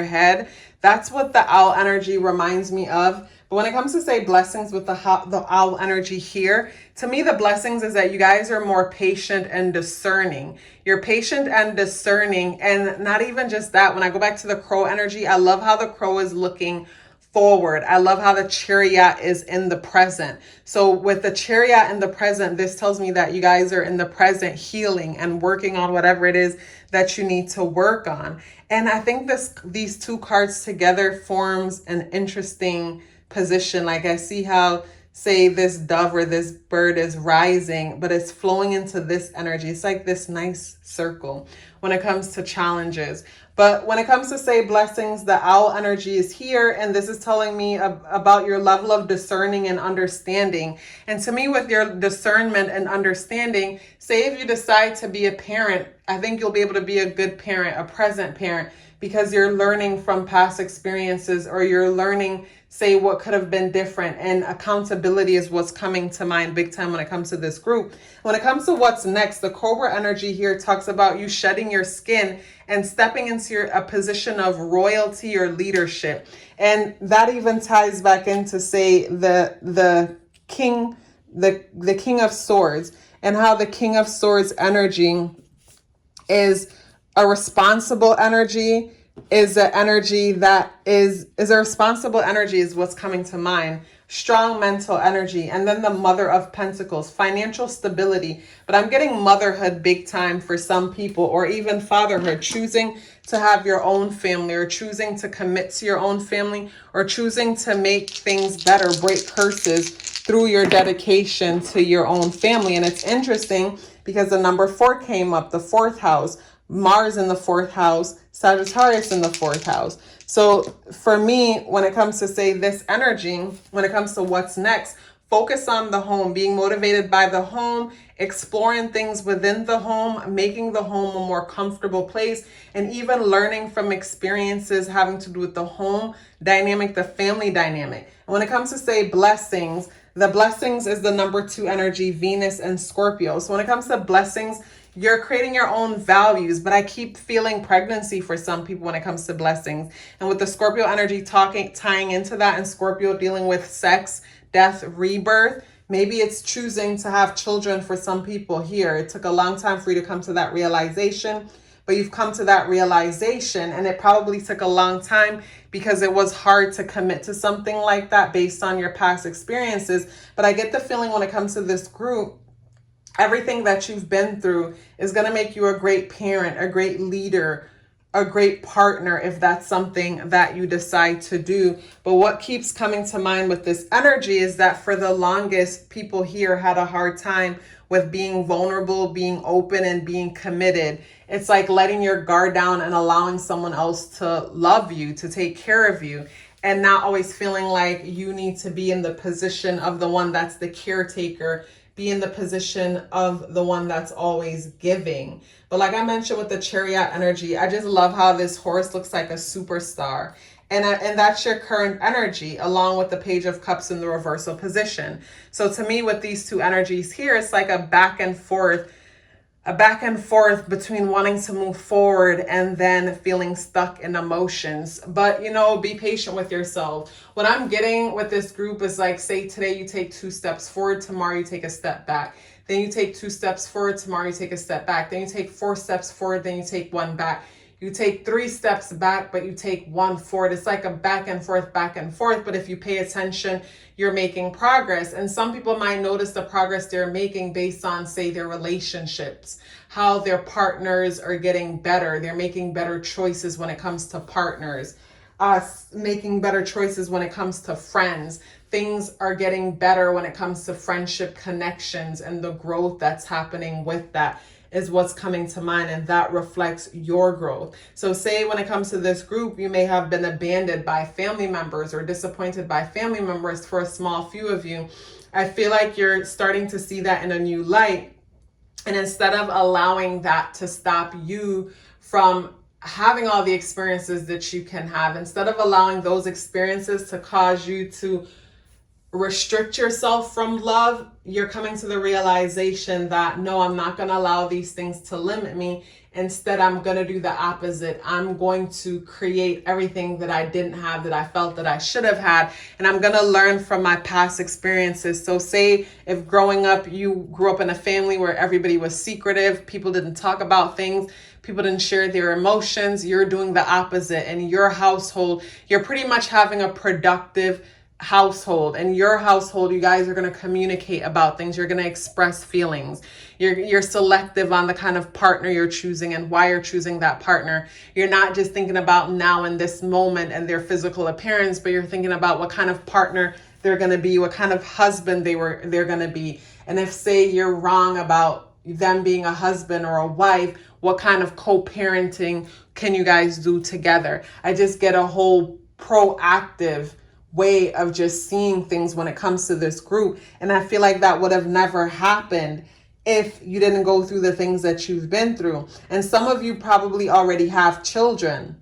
head. That's what the owl energy reminds me of. But when it comes to, say, blessings with the owl energy here, to me, the blessings is that you guys are more patient and discerning. You're patient and discerning. And not even just that. When I go back to the crow energy, I love how the crow is looking forward. I love how the chariot is in the present. So with the chariot in the present, this tells me that you guys are in the present healing and working on whatever it is that you need to work on. And I think these 2 cards together forms an interesting position. Like I see how, say, this dove or this bird is rising, but it's flowing into this energy. It's like this nice circle when it comes to challenges. But when it comes to, say, blessings, the owl energy is here. And this is telling me about your level of discerning and understanding. And to me, with your discernment and understanding, say if you decide to be a parent, I think you'll be able to be a good parent, a present parent, because you're learning from past experiences, or you're learning, say, what could have been different. And accountability is what's coming to mind big time when it comes to this group. When it comes to what's next, the Cobra energy here talks about you shedding your skin and stepping into a position of royalty or leadership. And that even ties back into, say, the king of swords, and how the King of Swords energy is a responsible energy, is an energy that is a responsible energy is what's coming to mind. Strong mental energy. And then the Mother of Pentacles, financial stability. But I'm getting motherhood big time for some people, or even fatherhood, choosing to have your own family, or choosing to commit to your own family, or choosing to make things better, break curses through your dedication to your own family. And it's interesting because the number 4 came up, the 4th house, Mars in the 4th house, Sagittarius in the 4th house. So for me, when it comes to, say, this energy, when it comes to what's next, focus on the home, being motivated by the home, exploring things within the home, making the home a more comfortable place, and even learning from experiences having to do with the home dynamic, the family dynamic. And when it comes to, say, blessings, the blessings is the number 2 energy, Venus and Scorpio. So when it comes to blessings, you're creating your own values, but I keep feeling pregnancy for some people when it comes to blessings. And with the Scorpio energy tying into that, and Scorpio dealing with sex, death, rebirth, maybe it's choosing to have children for some people here. It took a long time for you to come to that realization, but you've come to that realization, and it probably took a long time because it was hard to commit to something like that based on your past experiences. But I get the feeling when it comes to this group, everything that you've been through is going to make you a great parent, a great leader, a great partner if that's something that you decide to do. But what keeps coming to mind with this energy is that for the longest, people here had a hard time with being vulnerable, being open, and being committed. It's like letting your guard down and allowing someone else to love you, to take care of you, and not always feeling like you need to be in the position of the one that's the caretaker, be in the position of the one that's always giving. But like I mentioned with the Chariot energy, I just love how this horse looks like a superstar. And that's your current energy, along with the Page of Cups in the reversal position. So to me, with these two energies here, it's like a back and forth between wanting to move forward and then feeling stuck in emotions. But, you know, be patient with yourself. What I'm getting with this group is like, say today you take 2 steps forward, tomorrow you take a step back. Then you take 2 steps forward, tomorrow you take a step back. Then you take 4 steps forward, then you take 1 back. You take 3 steps back, but you take 1 forward. It's like a back and forth. But if you pay attention, you're making progress. And some people might notice the progress they're making based on, say, their relationships, how their partners are getting better. They're making better choices when it comes to partners, making better choices when it comes to friends. Things are getting better when it comes to friendship connections, and the growth that's happening with that is what's coming to mind, and that reflects your growth. So say when it comes to this group, you may have been abandoned by family members or disappointed by family members for a small few of you. I feel like you're starting to see that in a new light. And instead of allowing that to stop you from having all the experiences that you can have, instead of allowing those experiences to cause you to restrict yourself from love, you're coming to the realization that no, I'm not going to allow these things to limit me. Instead, I'm going to do the opposite. I'm going to create everything that I didn't have, that I felt that I should have had. And I'm going to learn from my past experiences. So say if growing up, you grew up in a family where everybody was secretive, people didn't talk about things, people didn't share their emotions, you're doing the opposite. In your household, you're pretty much having a productive household. In your household, you guys are going to communicate about things. You're going to express feelings. You're selective on the kind of partner you're choosing and why you're choosing that partner. You're not just thinking about now in this moment and their physical appearance, but you're thinking about what kind of partner they're going to be, what kind of husband they're going to be. And if, say, you're wrong about them being a husband or a wife, what kind of co-parenting can you guys do together? I just get a whole proactive way of just seeing things when it comes to this group. And I feel like that would have never happened if you didn't go through the things that you've been through. And some of you probably already have children.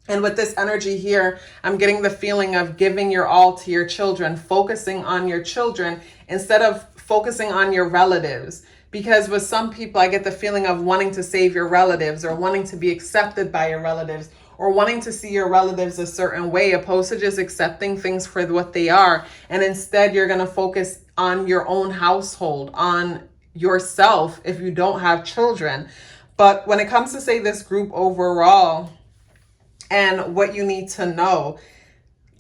And with this energy here, I'm getting the feeling of giving your all to your children, focusing on your children instead of focusing on your relatives. Because with some people, I get the feeling of wanting to save your relatives or wanting to be accepted by your relatives or wanting to see your relatives a certain way, opposed to just accepting things for what they are. And instead, you're going to focus on your own household, on yourself if you don't have children. But when it comes to, say, this group overall and what you need to know,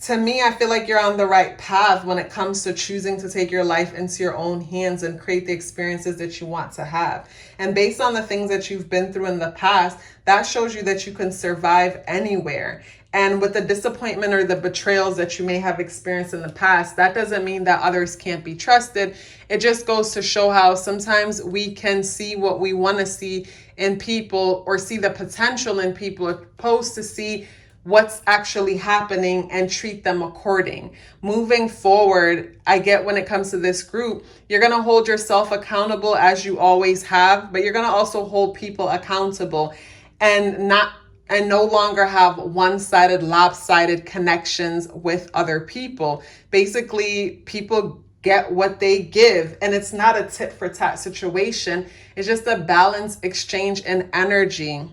to me, I feel like you're on the right path when it comes to choosing to take your life into your own hands and create the experiences that you want to have. And based on the things that you've been through in the past, that shows you that you can survive anywhere. And with the disappointment or the betrayals that you may have experienced in the past, that doesn't mean that others can't be trusted. It just goes to show how sometimes we can see what we want to see in people or see the potential in people, opposed to see what's actually happening and treat them according. Moving forward, I get when it comes to this group, you're going to hold yourself accountable as you always have, but you're going to also hold people accountable and no longer have one-sided, lopsided connections with other people. Basically, people get what they give, and it's not a tit for tat situation. It's just a balanced exchange in energy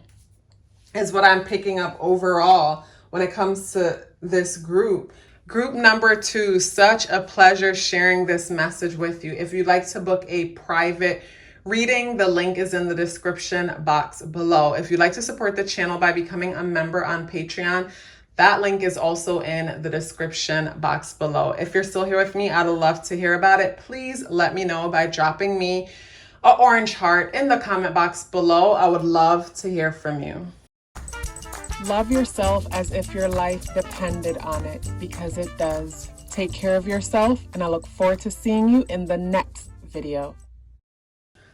is what I'm picking up overall when it comes to this group. Group number 2, such a pleasure sharing this message with you. If you'd like to book a private reading, the link is in the description box below. If you'd like to support the channel by becoming a member on Patreon, that link is also in the description box below. If you're still here with me, I'd love to hear about it. Please let me know by dropping me an orange heart in the comment box below. I would love to hear from you. Love yourself as if your life depended on it, because it does. Take care of yourself, and I look forward to seeing you in the next video.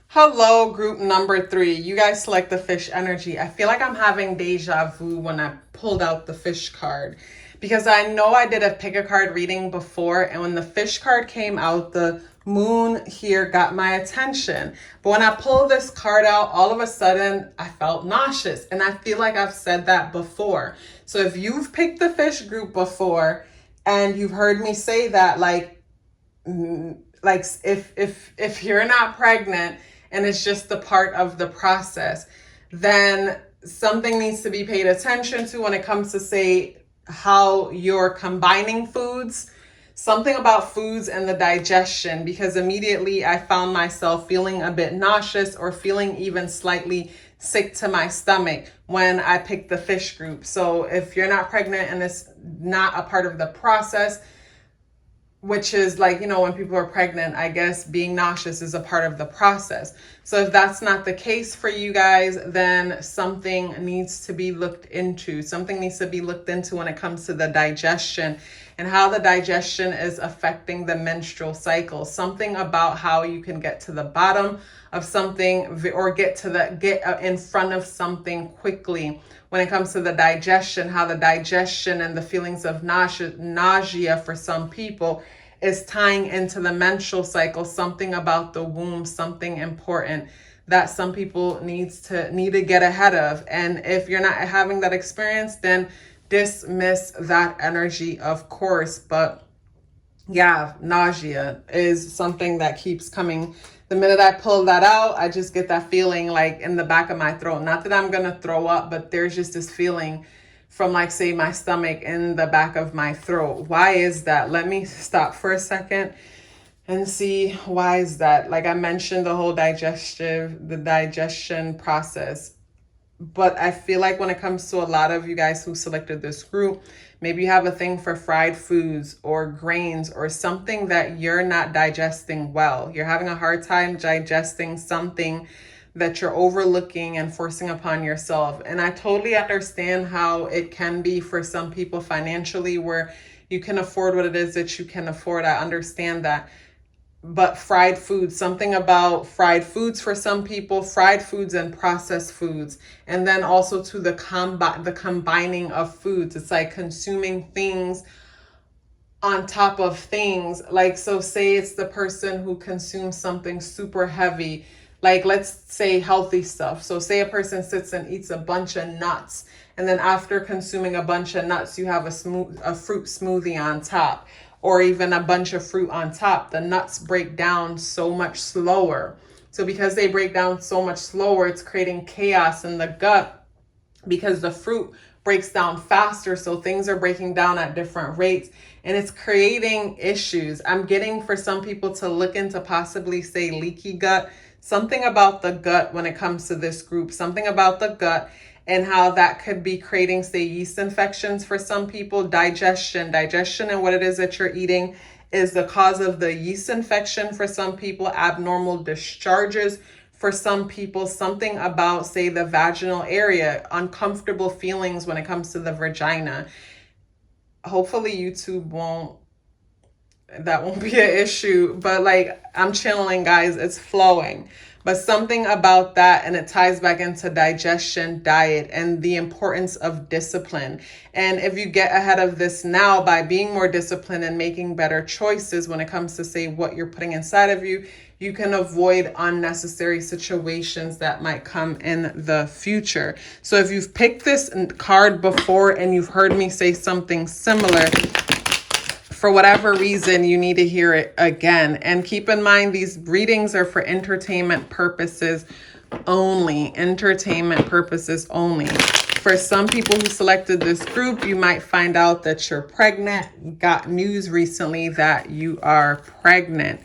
Hello, group number 3. You guys select the fish energy. I feel like I'm having deja vu when I pulled out the fish card, because I know I did a pick a card reading before, and when the fish card came out, the moon here got my attention. But when I pulled this card out, all of a sudden I felt nauseous, and I feel like I've said that before. So if you've picked the fish group before and you've heard me say that, like if you're not pregnant and it's just the part of the process, then something needs to be paid attention to when it comes to, say, how you're combining foods, something about foods and the digestion, because immediately I found myself feeling a bit nauseous or feeling even slightly sick to my stomach when I picked the fish group. So if you're not pregnant and it's not a part of the process, which is like, you know, when people are pregnant, I guess being nauseous is a part of the process. So if that's not the case for you guys, then something needs to be looked into. Something needs to be looked into when it comes to the digestion and how the digestion is affecting the menstrual cycle. Something about how you can get to the bottom of something or get in front of something quickly when it comes to the digestion, how the digestion and the feelings of nausea for some people is tying into the menstrual cycle, something about the womb, something important that some people need to get ahead of. And if you're not having that experience, then dismiss that energy, of course. But yeah, nausea is something that keeps coming. The minute I pull that out, I just get that feeling like in the back of my throat. Not that I'm going to throw up, but there's just this feeling from, like, say, my stomach in the back of my throat. Why is that? Let me stop for a second and see why is that. Like I mentioned, the whole digestion process. But I feel like when it comes to a lot of you guys who selected this group, maybe you have a thing for fried foods or grains or something that you're not digesting well. You're having a hard time digesting something that you're overlooking and forcing upon yourself. And I totally understand how it can be for some people financially, where you can afford what it is that you can afford. I understand that. But fried foods, something about fried foods for some people, fried foods and processed foods. And then also to the combining of foods. It's like consuming things on top of things. Like, so say it's the person who consumes something super heavy, like let's say healthy stuff. So say a person sits and eats a bunch of nuts, and then after consuming a bunch of nuts, you have a fruit smoothie on top, or even a bunch of fruit on top. The nuts break down so much slower. So because they break down so much slower, it's creating chaos in the gut because the fruit breaks down faster. So things are breaking down at different rates, and it's creating issues. I'm getting for some people to look into possibly, say, leaky gut, something about the gut when it comes to this group, something about the gut and how that could be creating, say, yeast infections for some people. Digestion and what it is that you're eating is the cause of the yeast infection for some people, abnormal discharges for some people, something about, say, the vaginal area, uncomfortable feelings when it comes to the vagina. Hopefully YouTube won't be an issue, but like I'm channeling, guys, it's flowing. But something about that, and it ties back into digestion, diet, and the importance of discipline. And if you get ahead of this now by being more disciplined and making better choices when it comes to, say, what you're putting inside of you, you can avoid unnecessary situations that might come in the future. So if you've picked this card before and you've heard me say something similar, for whatever reason, you need to hear it again. And keep in mind, these readings are for entertainment purposes only. Entertainment purposes only. For some people who selected this group, you might find out that you're pregnant. You got news recently that you are pregnant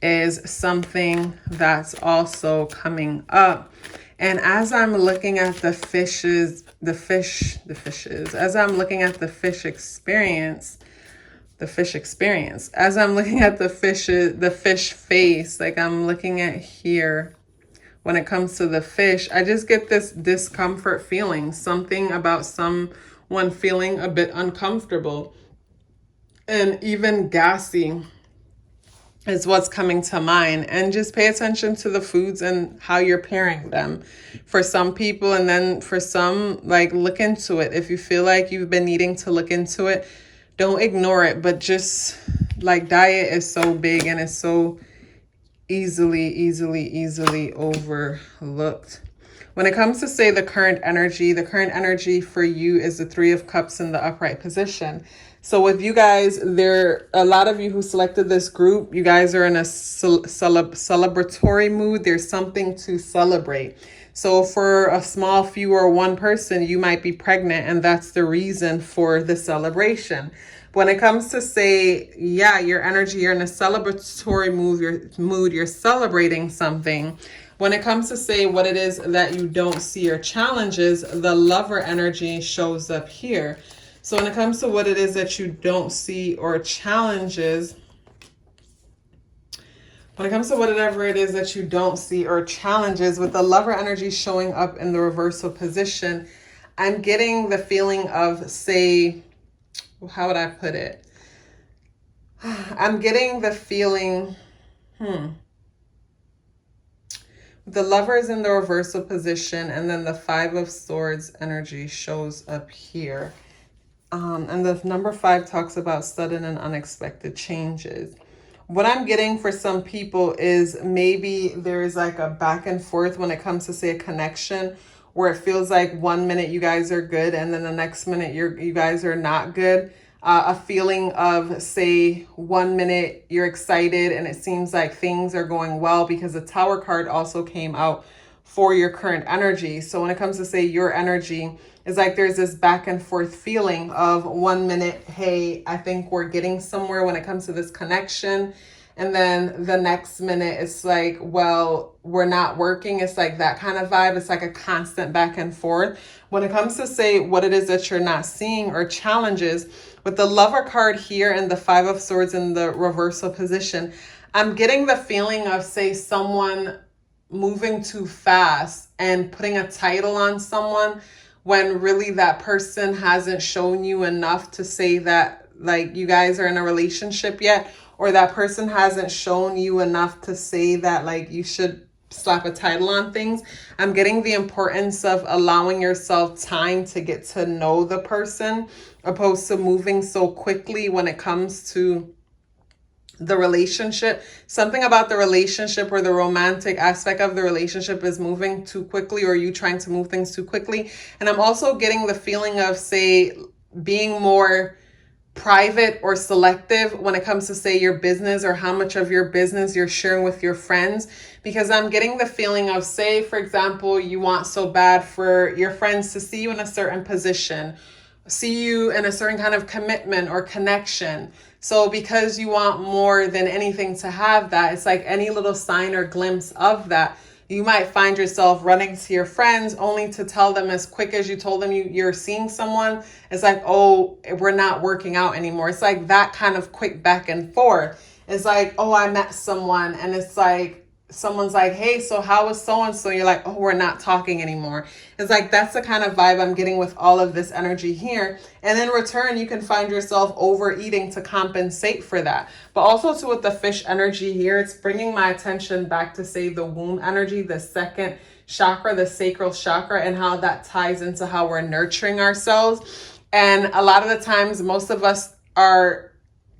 is something that's also coming up. And as I'm looking at as I'm looking at the fish experience, as I'm looking at the fish face, like I'm looking at here, when it comes to the fish, I just get this discomfort feeling, something about someone feeling a bit uncomfortable and even gassy is what's coming to mind. And just pay attention to the foods and how you're pairing them for some people. And then for some, like, look into it. If you feel like you've been needing to look into it, don't ignore it, but just like, diet is so big and it's so easily overlooked. When it comes to, say, the current energy for you is the Three of Cups in the upright position. So with you guys, there a lot of you who selected this group, you guys are in a celebratory mood. There's something to celebrate. So for a small few or one person, you might be pregnant, and that's the reason for the celebration. When it comes to, say, yeah, your energy, you're in a celebratory mood, you're celebrating something. When it comes to, say, what it is that you don't see or challenges, the Lover energy shows up here. So when it comes to what it is that you don't see or challenges, when it comes to whatever it is that you don't see or challenges, with the Lover energy showing up in the reversal position, I'm getting the feeling of, say, how would I put it? I'm getting the feeling, the Lover is in the reversal position, and then the Five of Swords energy shows up here. And the number 5 talks about sudden and unexpected changes. What I'm getting for some people is maybe there is like a back and forth when it comes to, say, a connection, where it feels like 1 minute you guys are good and then the next minute you guys are not good. A feeling of, say, 1 minute you're excited and it seems like things are going well, because the Tower card also came out for your current energy. So when it comes to, say, your energy, it's like there's this back and forth feeling of 1 minute, hey, I think we're getting somewhere when it comes to this connection. And then the next minute, it's like, well, we're not working. It's like that kind of vibe. It's like a constant back and forth. When it comes to, say, what it is that you're not seeing or challenges, with the Lover card here and the Five of Swords in the reversal position, I'm getting the feeling of, say, someone moving too fast and putting a title on someone when really that person hasn't shown you enough to say that, like, you guys are in a relationship yet, or that person hasn't shown you enough to say that, like, you should slap a title on things. I'm getting the importance of allowing yourself time to get to know the person, opposed to moving so quickly when it comes to the relationship. Something about the relationship or the romantic aspect of the relationship is moving too quickly, or you trying to move things too quickly. And I'm also getting the feeling of, say, being more private or selective when it comes to, say, your business, or how much of your business you're sharing with your friends. Because I'm getting the feeling of, say, for example, you want so bad for your friends to see you in a certain position, see you in a certain kind of commitment or connection. So because you want more than anything to have that, it's like any little sign or glimpse of that, you might find yourself running to your friends only to tell them as quick as you told them you're seeing someone. It's like, oh, we're not working out anymore. It's like that kind of quick back and forth. It's like, oh, I met someone, and it's like, someone's like, hey, so how was so-and-so? You're like, oh, we're not talking anymore. It's like, that's the kind of vibe I'm getting with all of this energy here. And in return, you can find yourself overeating to compensate for that. But also too, with the fish energy here, it's bringing my attention back to, say, the womb energy, the second chakra, the sacral chakra, and how that ties into how we're nurturing ourselves. And a lot of the times, most of us are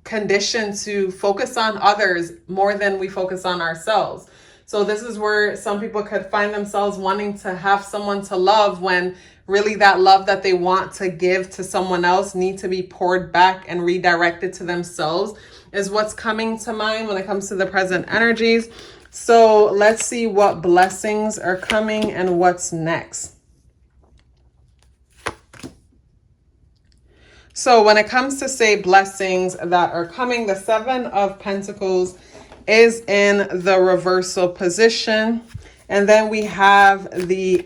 conditioned to focus on others more than we focus on ourselves. So this is where some people could find themselves wanting to have someone to love, when really that love that they want to give to someone else need to be poured back and redirected to themselves, is what's coming to mind when it comes to the present energies. So let's see what blessings are coming and what's next. So when it comes to, say, blessings that are coming, the Seven of Pentacles is in the reversal position. And then we have the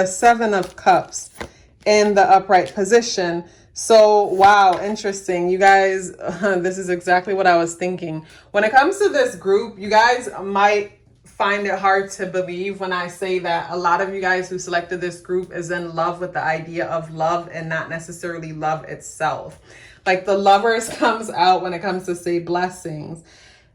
Seven of Cups in the upright position. So, wow, interesting. You guys, this is exactly what I was thinking. When it comes to this group, you guys might find it hard to believe when I say that a lot of you guys who selected this group is in love with the idea of love and not necessarily love itself. Like the Lovers comes out when it comes to say blessings.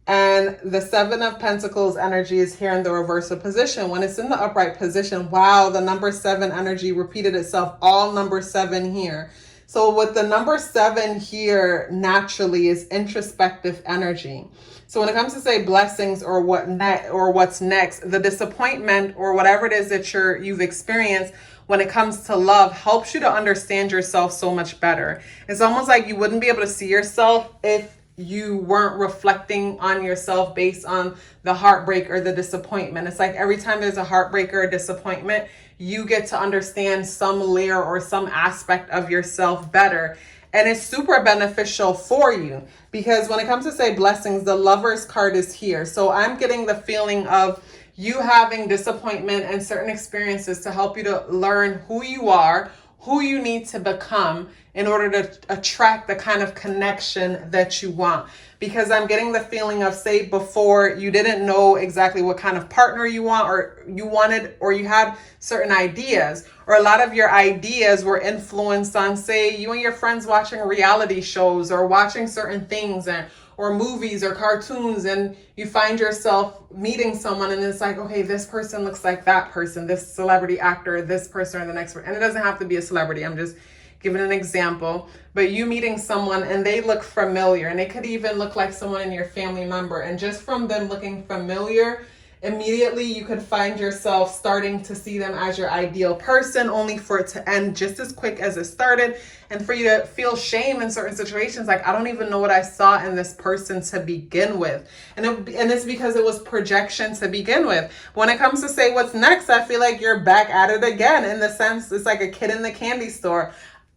And the Seven of Pentacles energy is here in the reversal position. When it's in the upright position, wow, the number 7 energy repeated itself, all number 7 here. So with the number 7 here, naturally is introspective energy. So when it comes to say blessings or what's next, the disappointment or whatever it is that you've experienced when it comes to love helps you to understand yourself so much better. It's almost like you wouldn't be able to see yourself if you weren't reflecting on yourself based on the heartbreak or the disappointment. It's like every time there's a heartbreak or a disappointment, you get to understand some layer or some aspect of yourself better. And it's super beneficial for you because when it comes to say blessings, the Lovers card is here. So I'm getting the feeling of you having disappointment and certain experiences to help you to learn who you are, who you need to become in order to attract the kind of connection that you want. Because I'm getting the feeling of, say, before you didn't know exactly what kind of partner you want, or you wanted, or you had certain ideas, or a lot of your ideas were influenced on, say, you and your friends watching reality shows or watching certain things or movies or cartoons, and you find yourself meeting someone and it's like, okay, this person looks like that person, this celebrity actor, this person or the next person. And it doesn't have to be a celebrity. I'm just giving an example, but you meeting someone and they look familiar, and it could even look like someone in your family member. And just from them looking familiar, immediately you could find yourself starting to see them as your ideal person, only for it to end just as quick as it started, and for you to feel shame in certain situations, like, I don't even know what I saw in this person to begin with. And it's because it was projection to begin with. When it comes to say what's next, I feel like you're back at it again, in the sense it's like a kid in the candy store.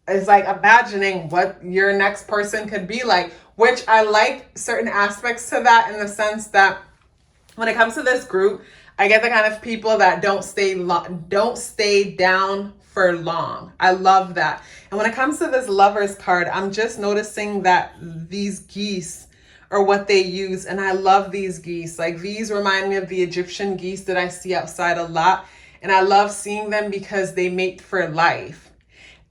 It's like imagining what your next person could be like, which I like certain aspects to that, in the sense that when it comes to this group, I get the kind of people that don't stay down for long. I love that. And when it comes to this Lovers card, I'm just noticing that these geese are what they use. And I love these geese. Like, these remind me of the Egyptian geese that I see outside a lot. And I love seeing them because they mate for life.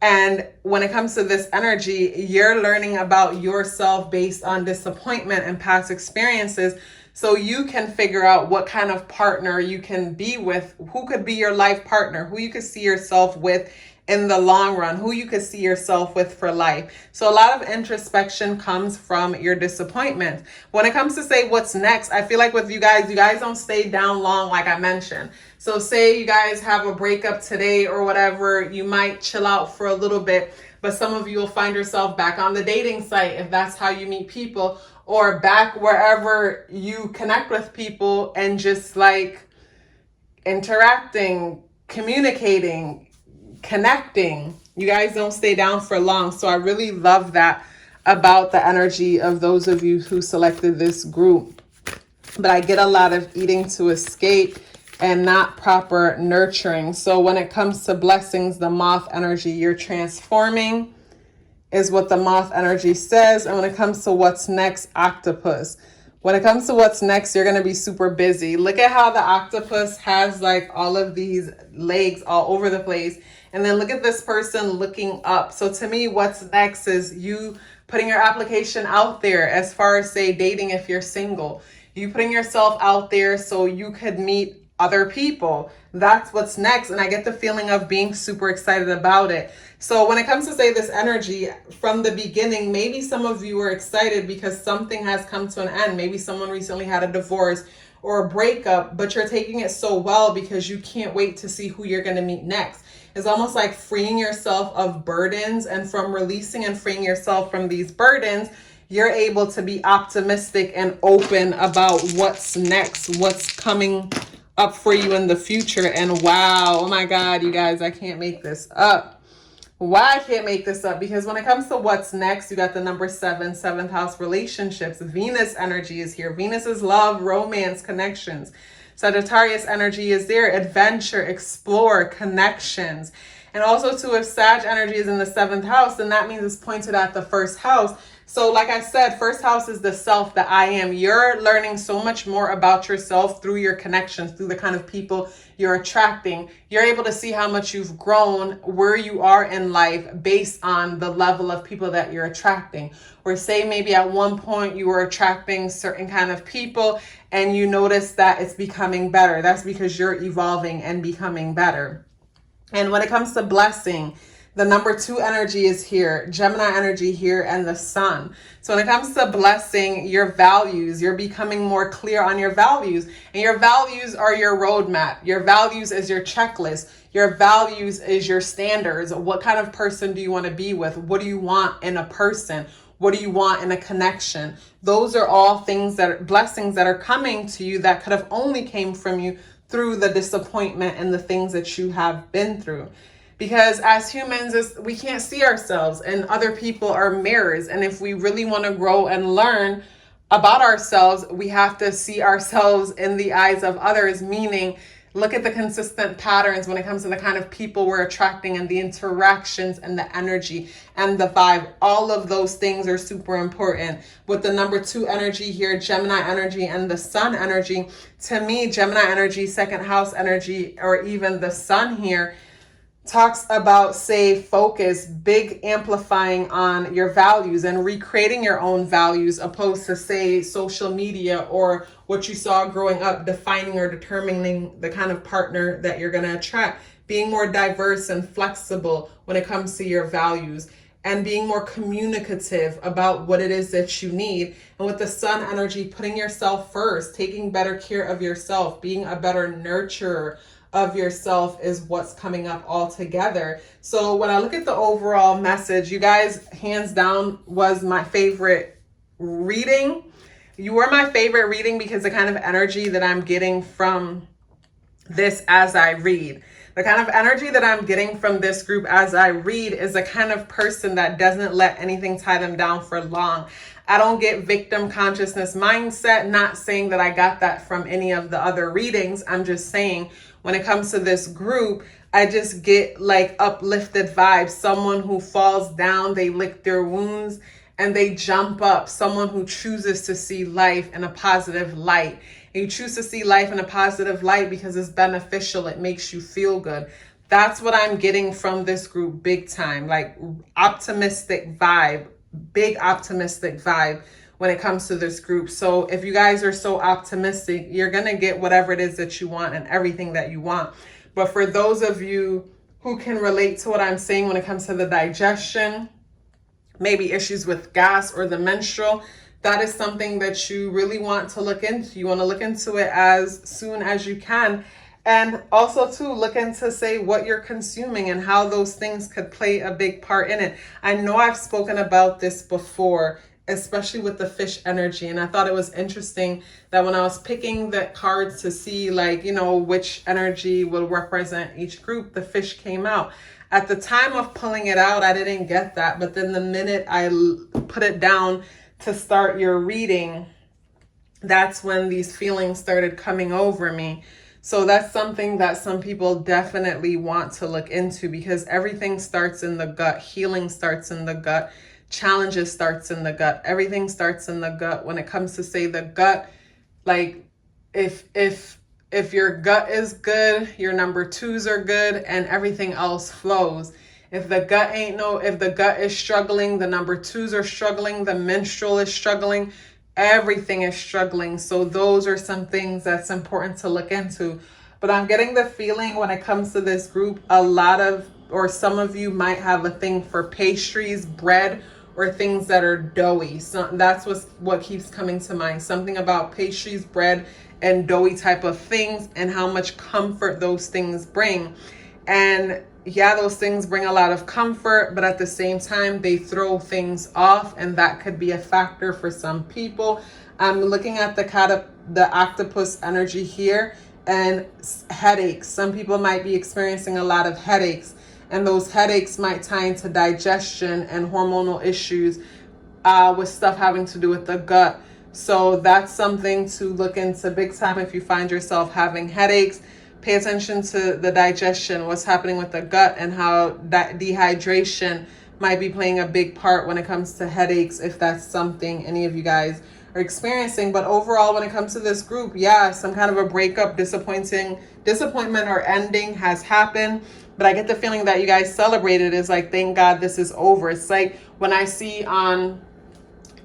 And when it comes to this energy, you're learning about yourself based on disappointment and past experiences, so you can figure out what kind of partner you can be with, who could be your life partner, who you could see yourself with in the long run, who you could see yourself with for life. So a lot of introspection comes from your disappointment. When it comes to say what's next, I feel like with you guys don't stay down long, like I mentioned. So say you guys have a breakup today or whatever, you might chill out for a little bit, but some of you will find yourself back on the dating site if that's how you meet people, or back wherever you connect with people and just like interacting, communicating, connecting. You guys don't stay down for long. So I really love that about the energy of those of you who selected this group. But I get a lot of eating to escape and not proper nurturing. So when it comes to blessings, the Moth energy, you're transforming is what the Moth energy says. And when it comes to what's next, Octopus. When it comes to what's next, you're going to be super busy. Look at how the octopus has like all of these legs all over the place. And then look at this person looking up. So to me, what's next is you putting your application out there as far as, say, dating if you're single. You putting yourself out there so you could meet other people. That's what's next. And I get the feeling of being super excited about it. So when it comes to, say, this energy from the beginning, maybe some of you are excited because something has come to an end. Maybe someone recently had a divorce or a breakup, but you're taking it so well because you can't wait to see who you're going to meet next. It's almost like freeing yourself of burdens, and from releasing and freeing yourself from these burdens, you're able to be optimistic and open about what's next, what's coming up for you in the future. And wow, oh my God, you guys, I can't make this up. Why I can't make this up? Because when it comes to what's next, you got the number 7, seventh house relationships. Venus energy is here. Venus is love, romance, connections. Sagittarius energy is there, adventure, explore, connections. And also too, if Sag energy is in the 7th house, then that means it's pointed at the 1st house. So like I said, first house is the self, the I am. You're learning so much more about yourself through your connections, through the kind of people you're attracting. You're able to see how much you've grown, where you are in life based on the level of people that you're attracting. Or say maybe at one point you were attracting certain kind of people and you notice that it's becoming better. That's because you're evolving and becoming better. And when it comes to blessing, the number 2 energy is here, Gemini energy here, and the sun. So when it comes to blessing, your values, you're becoming more clear on your values. And your values are your roadmap. Your values is your checklist. Your values is your standards. What kind of person do you want to be with? What do you want in a person? What do you want in a connection? Those are all things that are blessings that are coming to you that could have only came from you through the disappointment and the things that you have been through. Because as humans, we can't see ourselves, and other people are mirrors. And if we really want to grow and learn about ourselves, we have to see ourselves in the eyes of others, meaning look at the consistent patterns when it comes to the kind of people we're attracting and the interactions and the energy and the vibe. All of those things are super important. With the number 2 energy here, Gemini energy, and the sun energy, to me, Gemini energy, second house energy, or even the sun here, talks about, say, focus, big amplifying on your values and recreating your own values, opposed to, say, social media or what you saw growing up, defining or determining the kind of partner that you're going to attract. Being more diverse and flexible when it comes to your values, and being more communicative about what it is that you need. And with the sun energy, putting yourself first, taking better care of yourself, being a better nurturer of yourself is what's coming up all together. So when I look at the overall message, you guys, hands down, was my favorite reading. You were my favorite reading because the kind of energy that I'm getting from this as I read. The kind of energy that I'm getting from this group as I read is the kind of person that doesn't let anything tie them down for long. I don't get victim consciousness mindset, not saying that I got that from any of the other readings. I'm just saying when it comes to this group, I just get like uplifted vibes. Someone who falls down, they lick their wounds and they jump up. Someone who chooses to see life in a positive light. And you choose to see life in a positive light because it's beneficial. It makes you feel good. That's what I'm getting from this group big time. Like optimistic vibe, big optimistic vibe when it comes to this group. So if you guys are so optimistic, you're going to get whatever it is that you want and everything that you want. But for those of you who can relate to what I'm saying when it comes to the digestion, maybe issues with gas or the menstrual, that is something that you really want to look into. You want to look into it as soon as you can. And also to look into, say, what you're consuming and how those things could play a big part in it. I know I've spoken about this before, especially with the fish energy. And I thought it was interesting that when I was picking the cards to see, like, you know, which energy will represent each group, the fish came out. At the time of pulling it out, I didn't get that. But then the minute I put it down to start your reading, that's when these feelings started coming over me. So that's something that some people definitely want to look into, because everything starts in the gut. Healing starts in the gut. Challenges starts in the gut. Everything starts in the gut. When it comes to, say, the gut, like if your gut is good, your number 2s are good, and everything else flows. If the gut is struggling, the number 2s are struggling, the menstrual is struggling, everything is struggling. So those are some things that's important to look into. But I'm getting the feeling when it comes to this group, some of you might have a thing for pastries, bread, or things that are doughy. So that's what keeps coming to mind. Something about pastries, bread, and doughy type of things, and how much comfort those things bring. And yeah, those things bring a lot of comfort, but at the same time, they throw things off, and that could be a factor for some people. I'm looking at the octopus energy here, and headaches. Some people might be experiencing a lot of headaches, and those headaches might tie into digestion and hormonal issues with stuff having to do with the gut. So that's something to look into big time if you find yourself having headaches. Pay attention to the digestion, what's happening with the gut, and how that dehydration might be playing a big part when it comes to headaches, if that's something any of you guys are experiencing. But overall, when it comes to this group, yeah, some kind of a breakup, disappointment or ending has happened. But I get the feeling that you guys celebrated. It's like, thank God this is over. It's like when I see on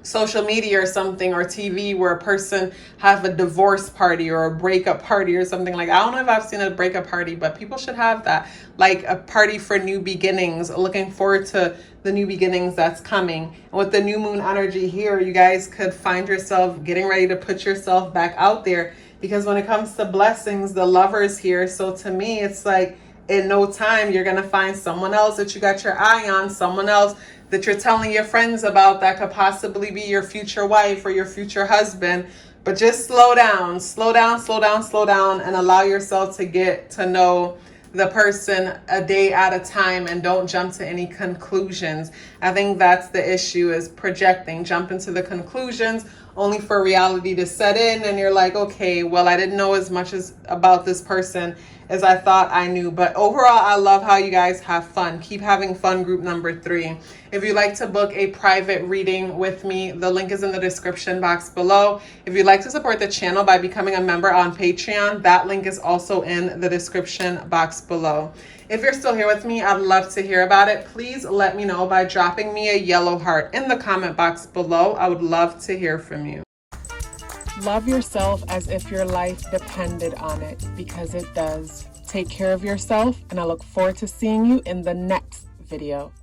social media or something, or TV, where a person have a divorce party or a breakup party or something. Like, I don't know if I've seen a breakup party, but people should have that, like a party for new beginnings, looking forward to the new beginnings that's coming. And with the new moon energy here, you guys could find yourself getting ready to put yourself back out there, because when it comes to blessings, the Lover's here. So to me, it's like in no time you're gonna find someone else that you got your eye on, someone else that you're telling your friends about that could possibly be your future wife or your future husband. But just slow down, and allow yourself to get to know the person a day at a time, and don't jump to any conclusions. I think that's the issue, is projecting, jump into the conclusions only for reality to set in, and you're like, okay, well, I didn't know as much as about this person as I thought I knew. But overall, I love how you guys have fun. Keep having fun, group number 3. If you'd like to book a private reading with me, the link is in the description box below. If you'd like to support the channel by becoming a member on Patreon, that link is also in the description box below. If you're still here with me, I'd love to hear about it. Please let me know by dropping me a yellow heart in the comment box below. I would love to hear from you. Love yourself as if your life depended on it, because it does. Take care of yourself, and I look forward to seeing you in the next video.